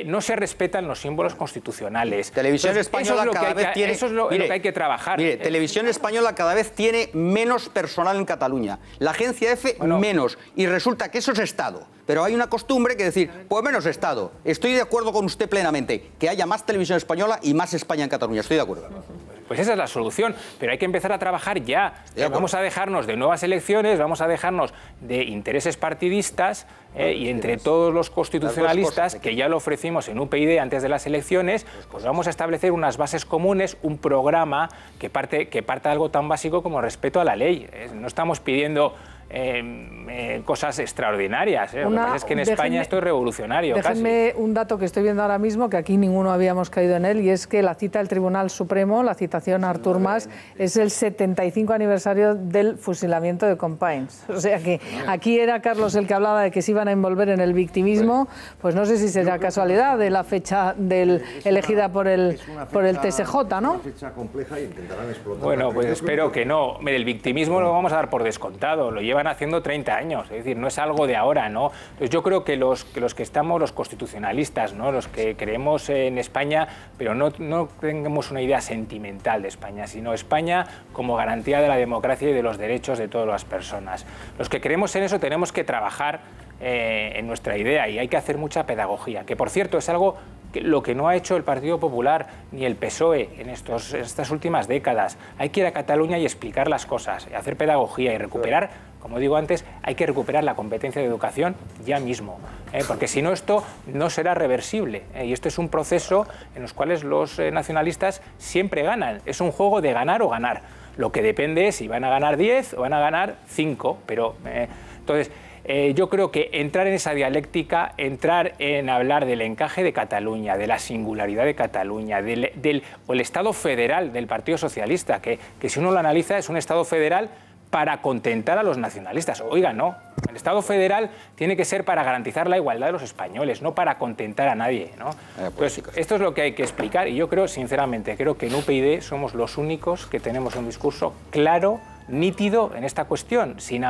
no se respetan los símbolos constitucionales. Televisión Española cada vez tiene... Eso es lo que hay que trabajar. Mire, Televisión Española cada vez tiene menos personal en Cataluña. La agencia EFE menos. Y resulta que eso es Estado. Pero hay una costumbre que decir, pues menos Estado. Estoy de acuerdo con usted plenamente. Que haya más Televisión Española y más España en Cataluña. Estoy de acuerdo. Pues esa es la solución, pero hay que empezar a trabajar ya. Vamos a dejarnos de nuevas elecciones, vamos a dejarnos de intereses partidistas y entre todos los constitucionalistas, que ya lo ofrecimos en UPyD antes de las elecciones, pues vamos a establecer unas bases comunes, un programa que parta de algo tan básico como respeto a la ley. No estamos pidiendo cosas extraordinarias. Lo que pasa es que en España esto es revolucionario. Déjenme un dato que estoy viendo ahora mismo, que aquí ninguno habíamos caído en él, y es que la cita del Tribunal Supremo, la citación a Artur Mas, es el 75 aniversario del fusilamiento de Companys. O sea que aquí era Carlos el que hablaba de que se iban a envolver en el victimismo, pues no sé si será casualidad de la fecha elegida por el TSJ, ¿no? Una fecha compleja y intentarán explotar. Bueno, pues espero que no. El victimismo lo vamos a dar por descontado, lo llevan haciendo 30 años, es decir, no es algo de ahora, ¿no? Entonces yo creo que los que estamos, los constitucionalistas, ¿no? Los que creemos en España, pero no tengamos una idea sentimental de España, sino España como garantía de la democracia y de los derechos de todas las personas. Los que creemos en eso tenemos que trabajar en nuestra idea y hay que hacer mucha pedagogía, que por cierto es algo lo que no ha hecho el Partido Popular ni el PSOE en estas últimas décadas. Hay que ir a Cataluña y explicar las cosas, hacer pedagogía y recuperar, como digo antes, hay que recuperar la competencia de educación ya mismo, porque si no esto no será reversible, y este es un proceso en los cuales los nacionalistas siempre ganan, es un juego de ganar o ganar. Lo que depende es si van a ganar 10 o van a ganar 5, pero entonces yo creo que entrar en esa dialéctica, entrar en hablar del encaje de Cataluña, de la singularidad de Cataluña, o el Estado federal del Partido Socialista, que si uno lo analiza es un Estado federal para contentar a los nacionalistas. Oiga, no. El Estado federal tiene que ser para garantizar la igualdad de los españoles, no para contentar a nadie, ¿no? Pues esto es lo que hay que explicar y yo creo, sinceramente, creo que en UPyD somos los únicos que tenemos un discurso claro, nítido en esta cuestión, sin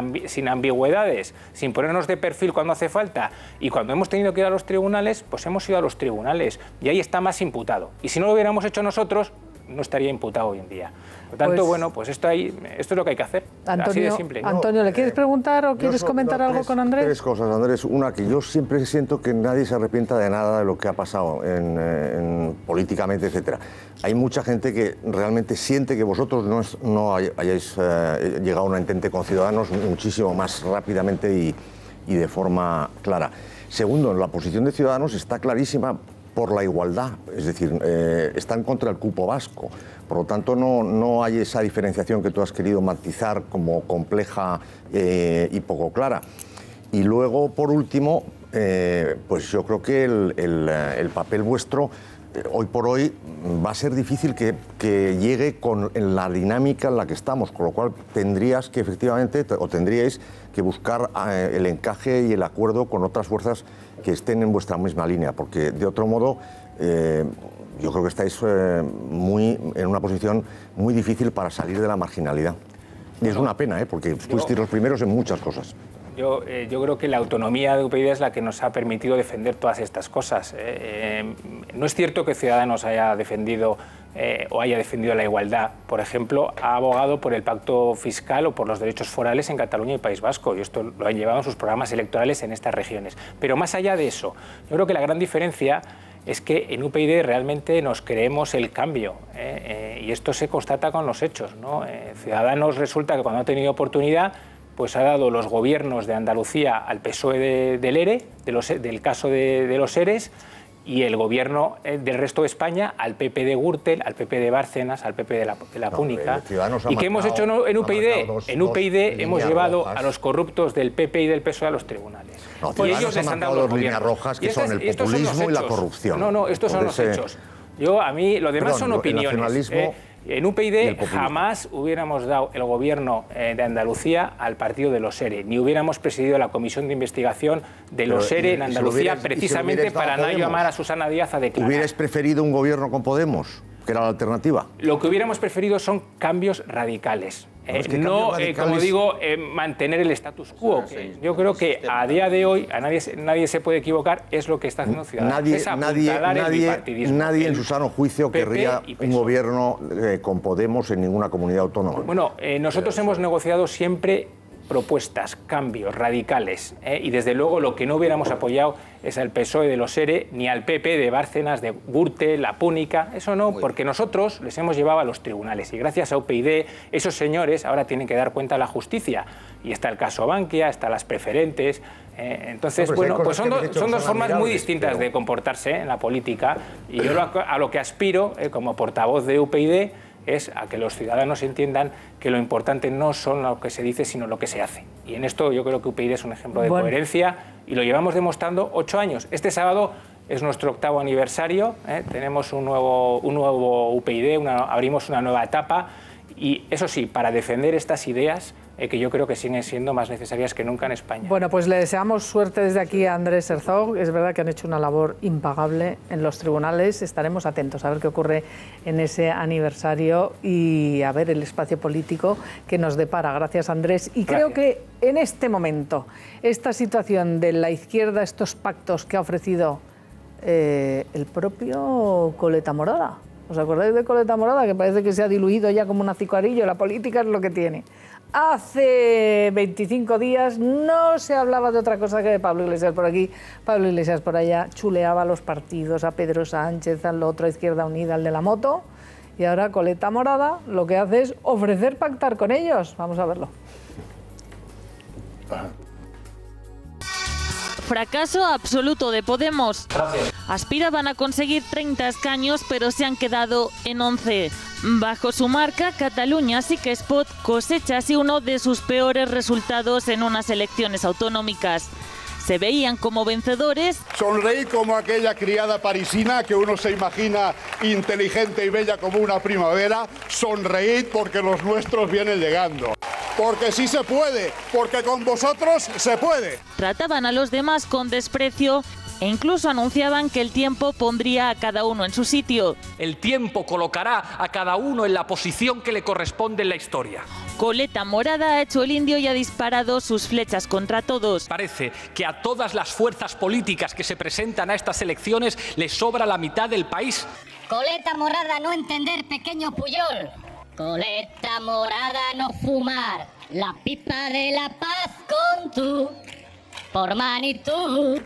ambigüedades, sin ponernos de perfil cuando hace falta, y cuando hemos tenido que ir a los tribunales, pues hemos ido a los tribunales y ahí está más imputado. Y si no lo hubiéramos hecho nosotros, no estaría imputado hoy en día. Por tanto, pues, bueno, pues esto es lo que hay que hacer, así de simple. Antonio, ¿le quieres preguntar o quieres comentar algo con Andrés? Tres cosas, Andrés. Una, que yo siempre siento que nadie se arrepienta de nada de lo que ha pasado políticamente, etcétera. Hay mucha gente que realmente siente que vosotros no hayáis llegado a un entente con Ciudadanos muchísimo más rápidamente y de forma clara. Segundo, la posición de Ciudadanos está clarísima por la igualdad, es decir, están contra el cupo vasco. Por lo tanto, no hay esa diferenciación que tú has querido matizar como compleja y poco clara. Y luego, por último, pues yo creo que el papel vuestro, hoy por hoy, va a ser difícil que llegue con la dinámica en la que estamos, con lo cual tendríais que buscar el encaje y el acuerdo con otras fuerzas que estén en vuestra misma línea, porque de otro modo yo creo que estáis en una posición muy difícil para salir de la marginalidad. Y es una pena, porque fuisteis los primeros en muchas cosas. Yo creo que la autonomía de UPyD es la que nos ha permitido defender todas estas cosas. No es cierto que Ciudadanos haya defendido la igualdad. Por ejemplo, ha abogado por el pacto fiscal o por los derechos forales en Cataluña y País Vasco, y esto lo han llevado en sus programas electorales en estas regiones. Pero más allá de eso, yo creo que la gran diferencia es que en UPyD realmente nos creemos el cambio, y esto se constata con los hechos, ¿no? Ciudadanos resulta que cuando ha tenido oportunidad, pues ha dado los gobiernos de Andalucía al PSOE del ERE, del caso de los ERES, y el gobierno del resto de España al PP de Gürtel, al PP de Bárcenas, al PP de la Púnica. ¿Y qué hemos hecho en UPyD? En UPyD hemos llevado a los corruptos del PP y del PSOE a los tribunales. Y ellos les han dado dos líneas rojas, que son el populismo y la corrupción. No, estos son los hechos. A mí, lo demás son opiniones. En UPyD jamás hubiéramos dado el gobierno de Andalucía al partido de los ERE, ni hubiéramos presidido la comisión de investigación de los ERE en Andalucía precisamente para no llamar a Susana Díaz a declarar. ¿Hubierais preferido un gobierno con Podemos, que era la alternativa? Lo que hubiéramos preferido son cambios radicales. Como digo, mantener el status quo. Yo creo que a día de hoy nadie se puede equivocar, es lo que está haciendo Ciudadanos. Nadie en su sano juicio querría un gobierno con Podemos en ninguna comunidad autónoma. Bueno, nosotros hemos negociado siempre propuestas, cambios radicales, y desde luego lo que no hubiéramos apoyado es al PSOE de los ERE, ni al PP de Bárcenas, de Gürtel, la Púnica, eso no, porque nosotros les hemos llevado a los tribunales y gracias a UPyD esos señores ahora tienen que dar cuenta a la justicia, y está el caso Bankia, está las preferentes, entonces bueno, pues son dos formas muy distintas de comportarse en la política, y yo a lo que aspiro como portavoz de UPyD es a que los ciudadanos entiendan que lo importante no son lo que se dice, sino lo que se hace. Y en esto yo creo que UPyD es un ejemplo de coherencia y lo llevamos demostrando 8 años. Este sábado es nuestro 8º aniversario, tenemos un nuevo UPyD, abrimos una nueva etapa y eso sí, para defender estas ideas que yo creo que siguen siendo más necesarias que nunca en España. Bueno, pues le deseamos suerte desde aquí a Andrés Herzog. Es verdad que han hecho una labor impagable en los tribunales. Estaremos atentos a ver qué ocurre en ese aniversario y a ver el espacio político que nos depara. Gracias, Andrés. Y creo que en este momento, esta situación de la izquierda, estos pactos que ha ofrecido el propio Coleta Morada. ¿Os acordáis de Coleta Morada? Que parece que se ha diluido ya como un azucarillo. La política es lo que tiene. Hace 25 días no se hablaba de otra cosa que de Pablo Iglesias por aquí, Pablo Iglesias por allá, chuleaba a los partidos, a Pedro Sánchez, al otro, a Izquierda Unida, al de la moto, y ahora Coleta Morada lo que hace es ofrecer pactar con ellos. Vamos a verlo. Fracaso absoluto de Podemos. Gracias. Aspiraban a conseguir 30 escaños, pero se han quedado en 11. Bajo su marca, Catalunya Sí que es Pot cosecha así uno de sus peores resultados en unas elecciones autonómicas. Se veían como vencedores. Sonreí como aquella criada parisina que uno se imagina inteligente y bella como una primavera. Sonreíd porque los nuestros vienen llegando. Porque sí se puede, porque con vosotros se puede. Trataban a los demás con desprecio e incluso anunciaban que el tiempo pondría a cada uno en su sitio. El tiempo colocará a cada uno en la posición que le corresponde en la historia. Coleta Morada ha hecho el indio y ha disparado sus flechas contra todos. Parece que a todas las fuerzas políticas que se presentan a estas elecciones les sobra la mitad del país. Coleta Morada no entender, pequeño Puyol. Coleta Morada no fumar. La pipa de la paz con tú, por magnitud.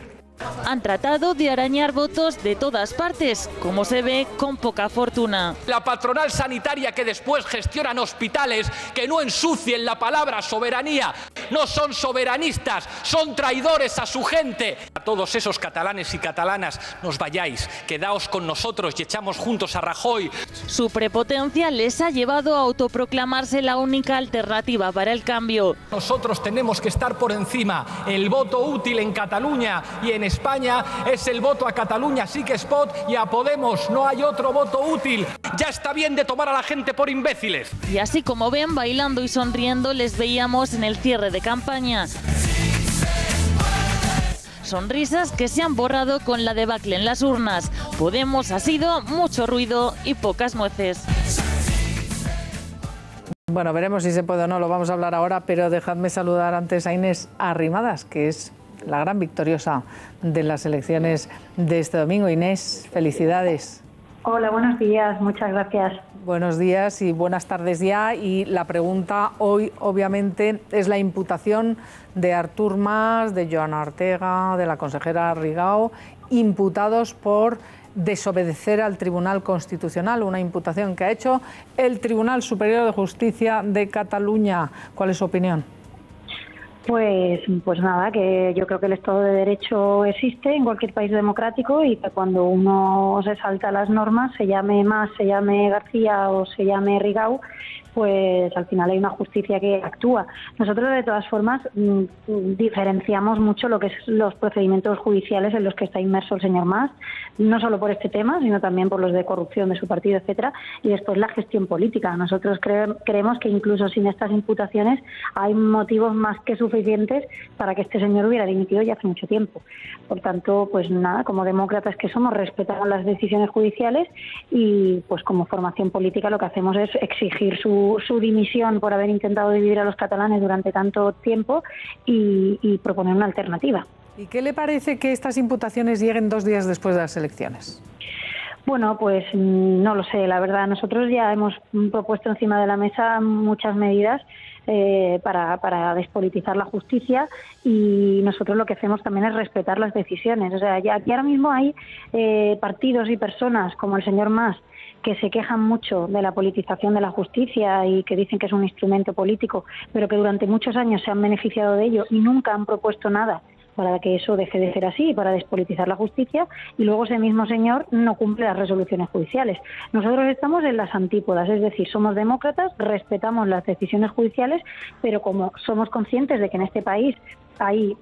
Han tratado de arañar votos de todas partes, como se ve, con poca fortuna. La patronal sanitaria que después gestionan hospitales, que no ensucien la palabra soberanía, no son soberanistas, son traidores a su gente. A todos esos catalanes y catalanas, nos vayáis, quedaos con nosotros y echamos juntos a Rajoy. Su prepotencia les ha llevado a autoproclamarse la única alternativa para el cambio. Nosotros tenemos que estar por encima. El voto útil en Cataluña y en España es el voto a Catalunya Sí que es Pot y a Podemos. No hay otro voto útil. Ya está bien de tomar a la gente por imbéciles. Y así como ven, bailando y sonriendo, les veíamos en el cierre de campaña. Sonrisas que se han borrado con la debacle en las urnas. Podemos ha sido mucho ruido y pocas nueces. Bueno, veremos si se puede o no, lo vamos a hablar ahora, pero dejadme saludar antes a Inés Arrimadas, que es la gran victoriosa de las elecciones de este domingo. Inés, felicidades. Hola, buenos días, muchas gracias. Buenos días y buenas tardes ya. Y la pregunta hoy, obviamente, es la imputación de Artur Mas, de Joana Ortega, de la consejera Rigau, imputados por desobedecer al Tribunal Constitucional, una imputación que ha hecho el Tribunal Superior de Justicia de Cataluña. ¿Cuál es su opinión? Pues nada, que yo creo que el Estado de Derecho existe en cualquier país democrático y que cuando uno se salta las normas, se llame Mas, se llame García o se llame Rigau, pues al final hay una justicia que actúa. Nosotros, de todas formas, diferenciamos mucho lo que es los procedimientos judiciales en los que está inmerso el señor Mas, no solo por este tema, sino también por los de corrupción de su partido, etcétera, y después la gestión política. Nosotros creemos que incluso sin estas imputaciones hay motivos más que suficientes para que este señor hubiera dimitido ya hace mucho tiempo. Por tanto, pues nada, como demócratas que somos, respetamos las decisiones judiciales y pues como formación política lo que hacemos es exigir su dimisión por haber intentado dividir a los catalanes durante tanto tiempo y proponer una alternativa. ¿Y qué le parece que estas imputaciones lleguen 2 días después de las elecciones? Bueno, pues no lo sé, la verdad. Nosotros ya hemos propuesto encima de la mesa muchas medidas para despolitizar la justicia y nosotros lo que hacemos también es respetar las decisiones. O sea, ya aquí ahora mismo hay partidos y personas como el señor Mas que se quejan mucho de la politización de la justicia y que dicen que es un instrumento político, pero que durante muchos años se han beneficiado de ello y nunca han propuesto nada para que eso deje de ser así, para despolitizar la justicia, y luego ese mismo señor no cumple las resoluciones judiciales. Nosotros estamos en las antípodas, es decir, somos demócratas, respetamos las decisiones judiciales, pero como somos conscientes de que en este país hay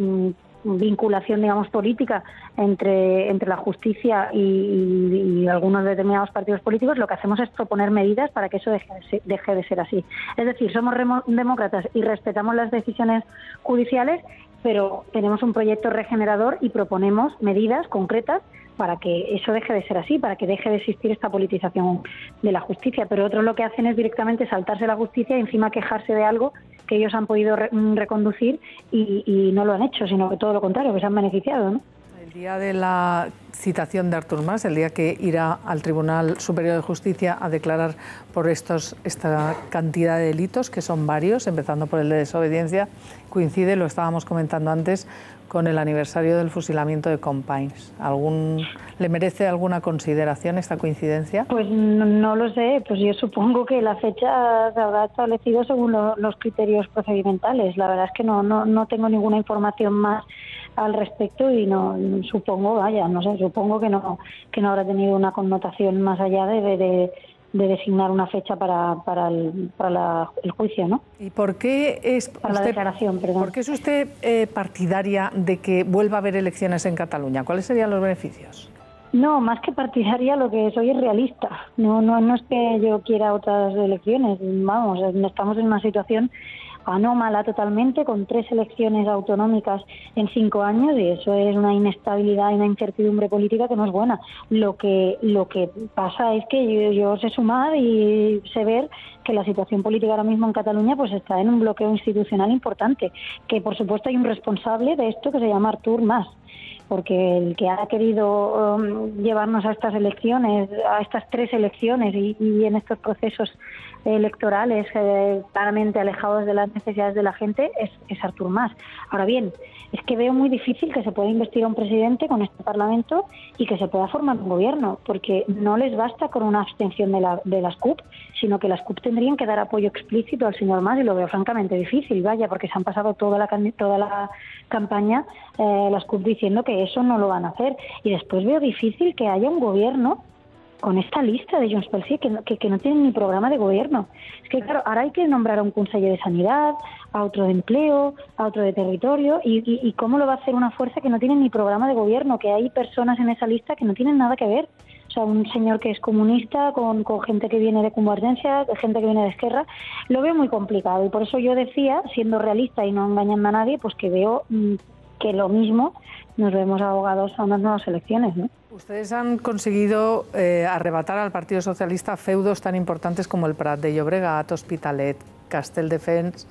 vinculación, digamos, política entre la justicia y algunos determinados partidos políticos, lo que hacemos es proponer medidas para que eso deje de ser así. Es decir, somos demócratas y respetamos las decisiones judiciales, pero tenemos un proyecto regenerador y proponemos medidas concretas para que eso deje de ser así, para que deje de existir esta politización de la justicia. Pero otros lo que hacen es directamente saltarse la justicia y encima quejarse de algo que ellos han podido reconducir y no lo han hecho, sino que todo lo contrario, que se han beneficiado, ¿no? El día de la citación de Artur Mas, el día que irá al Tribunal Superior de Justicia a declarar por esta cantidad de delitos, que son varios, empezando por el de desobediencia, coincide, lo estábamos comentando antes, con el aniversario del fusilamiento de Companys. ¿Le merece alguna consideración esta coincidencia? Pues no lo sé, pues yo supongo que la fecha se habrá establecido según los criterios procedimentales. La verdad es que no tengo ninguna información más al respecto y supongo que no habrá tenido una connotación más allá de designar una fecha para el juicio, ¿no? ¿Y por qué es para la declaración, perdón? ¿Por qué es usted partidaria de que vuelva a haber elecciones en Cataluña? ¿Cuáles serían los beneficios? No, más que partidaria, lo que soy es realista. No es que yo quiera otras elecciones. Vamos, estamos en una situación anómala totalmente, con 3 elecciones autonómicas en 5 años, y eso es una inestabilidad y una incertidumbre política que no es buena. Lo que pasa es que yo sé sumar y sé ver que la situación política ahora mismo en Cataluña pues está en un bloqueo institucional importante, que por supuesto hay un responsable de esto que se llama Artur Mas, porque el que ha querido llevarnos a estas elecciones, a estas 3 elecciones y en estos procesos electorales claramente alejados de las necesidades de la gente es Artur Mas. Ahora bien, es que veo muy difícil que se pueda investir a un presidente con este Parlamento y que se pueda formar un gobierno, porque no les basta con una abstención de las CUP, sino que las CUP tendrían que dar apoyo explícito al señor Mas, y lo veo francamente difícil, vaya, porque se han pasado toda la campaña las CUP diciendo que eso no lo van a hacer, y después veo difícil que haya un gobierno con esta lista de Junts pel Sí, que no tienen ni programa de gobierno. Es que, claro, ahora hay que nombrar a un conseller de Sanidad, a otro de Empleo, a otro de Territorio, y ¿cómo lo va a hacer una fuerza que no tiene ni programa de gobierno? Que hay personas en esa lista que no tienen nada que ver. O sea, un señor que es comunista, con gente que viene de Convergencia, gente que viene de Esquerra, lo veo muy complicado. Y por eso yo decía, siendo realista y no engañando a nadie, pues que veo que lo mismo nos vemos abogados a unas nuevas elecciones, ¿no? Ustedes han conseguido arrebatar al Partido Socialista feudos tan importantes como el Prat de Llobregat, Hospitalet, Castelldefels,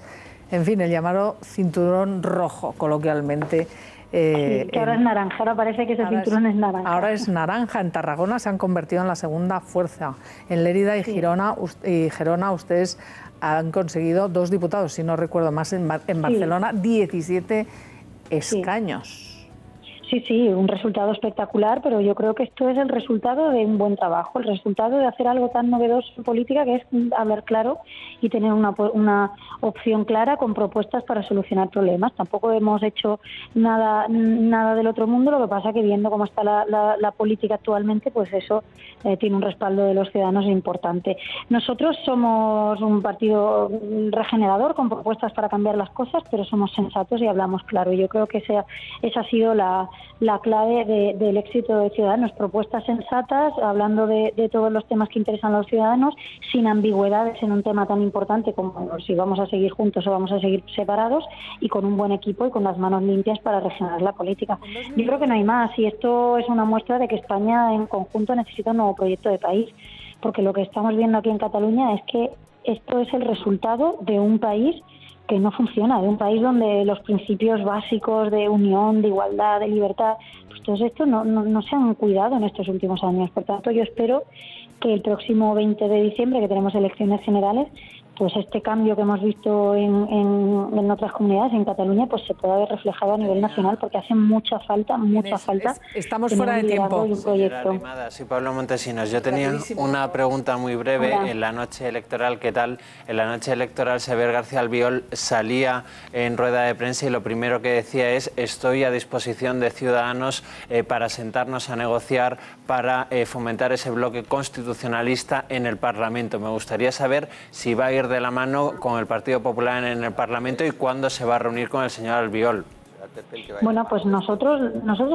en fin, el llamado cinturón rojo, coloquialmente. Sí, que ahora es naranja, ahora parece que ese cinturón es naranja. Ahora es naranja. En Tarragona se han convertido en la segunda fuerza. En Lérida y Gerona ustedes han conseguido 2 diputados, si no recuerdo más, en Barcelona 17 escaños. Sí, un resultado espectacular, pero yo creo que esto es el resultado de un buen trabajo, el resultado de hacer algo tan novedoso en política, que es hablar claro y tener una opción clara con propuestas para solucionar problemas. Tampoco hemos hecho nada del otro mundo, lo que pasa que viendo cómo está la política actualmente, pues eso tiene un respaldo de los ciudadanos importante. Nosotros somos un partido regenerador con propuestas para cambiar las cosas, pero somos sensatos y hablamos claro. Y yo creo que esa ha sido la clave del éxito de Ciudadanos, propuestas sensatas, hablando de todos los temas que interesan a los ciudadanos, sin ambigüedades en un tema tan importante como si vamos a seguir juntos o vamos a seguir separados, y con un buen equipo y con las manos limpias para regenerar la política. Yo creo que no hay más, y esto es una muestra de que España en conjunto necesita un nuevo proyecto de país, porque lo que estamos viendo aquí en Cataluña es que esto es el resultado de un país que no funciona, de un país donde los principios básicos de unión, de igualdad, de libertad, pues todo esto no se han cuidado en estos últimos años. Por tanto, yo espero que el próximo 20 de diciembre, que tenemos elecciones generales, pues este cambio que hemos visto en otras comunidades, en Cataluña, pues se pueda ver reflejado a nivel nacional, porque hace mucha falta. Estamos fuera de tiempo. Sí, Pablo Montesinos, yo tenía una pregunta muy breve. Hola. En la noche electoral, ¿qué tal? En la noche electoral, Sever García Albiol salía en rueda de prensa y lo primero que decía es: estoy a disposición de Ciudadanos para sentarnos a negociar, para fomentar ese bloque constitucionalista en el Parlamento. Me gustaría saber si va a ir de la mano con el Partido Popular en el Parlamento y cuándo se va a reunir con el señor Albiol. Bueno, pues nosotros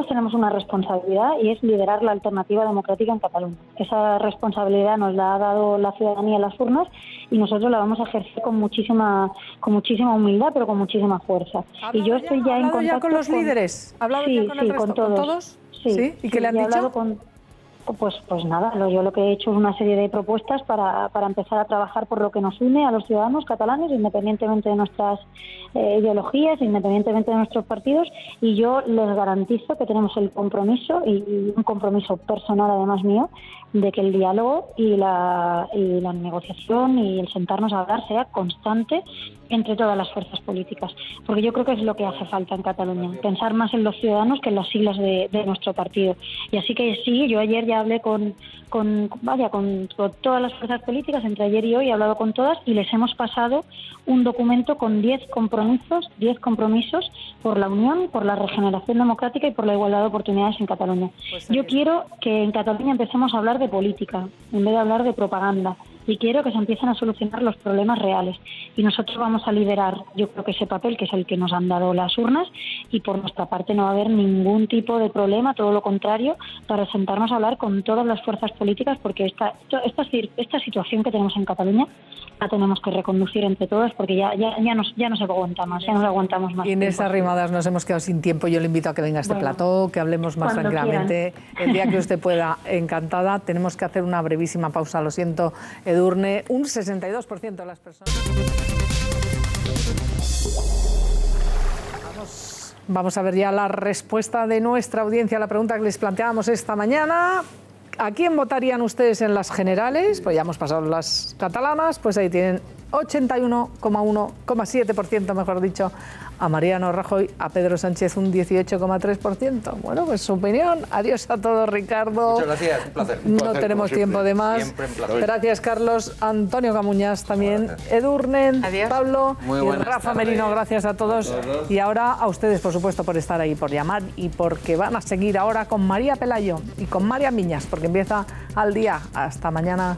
tenemos una responsabilidad, y es liderar la alternativa democrática en Cataluña. Esa responsabilidad nos la ha dado la ciudadanía en las urnas, y nosotros la vamos a ejercer con muchísima humildad, pero con muchísima fuerza. Y yo estoy ya en contacto ya con los líderes. ¿Hablado ya con el resto? Con todos. Sí. ¿Y qué le han dicho? Pues nada, yo lo que he hecho es una serie de propuestas para empezar a trabajar por lo que nos une a los ciudadanos catalanes, independientemente de nuestras ideologías, independientemente de nuestros partidos, y yo les garantizo que tenemos el compromiso, y un compromiso personal además mío, de que el diálogo y la negociación y el sentarnos a hablar sea constante entre todas las fuerzas políticas, porque yo creo que es lo que hace falta en Cataluña, pensar más en los ciudadanos que en las siglas de nuestro partido. Y así que sí, yo ayer ya ya hablé con todas las fuerzas políticas, entre ayer y hoy he hablado con todas y les hemos pasado un documento con 10 compromisos por la unión, por la regeneración democrática y por la igualdad de oportunidades en Cataluña. Yo quiero que en Cataluña empecemos a hablar de política en vez de hablar de propaganda. Y quiero que se empiecen a solucionar los problemas reales. Y nosotros vamos a liderar, yo creo que ese papel, que es el que nos han dado las urnas, y por nuestra parte no va a haber ningún tipo de problema, todo lo contrario, para sentarnos a hablar con todas las fuerzas políticas, porque esta situación que tenemos en Cataluña la tenemos que reconducir entre todas, porque ya no se aguanta más, ya no aguantamos más. Inés Arrimadas, nos hemos quedado sin tiempo. Yo le invito a que venga a este plató, que hablemos más tranquilamente. El día que usted pueda, encantada. Tenemos que hacer una brevísima pausa, lo siento, Edurne. Un 62% de las personas... Vamos a ver ya la respuesta de nuestra audiencia a la pregunta que les planteábamos esta mañana. ¿A quién votarían ustedes en las generales? Pues ya hemos pasado las catalanas, pues ahí tienen 81,7%, mejor dicho, a Mariano Rajoy, a Pedro Sánchez un 18,3%. Bueno, pues su opinión. Adiós a todos, Ricardo. Muchas gracias, un placer. No tenemos tiempo de más. Siempre un placer. Gracias, Carlos. Antonio Camuñas también. Edurne, Pablo y Rafa Merino, gracias a todos. Y ahora a ustedes, por supuesto, por estar ahí, por llamar y porque van a seguir ahora con María Pelayo y con María Miñas, porque empieza Al Día. Hasta mañana.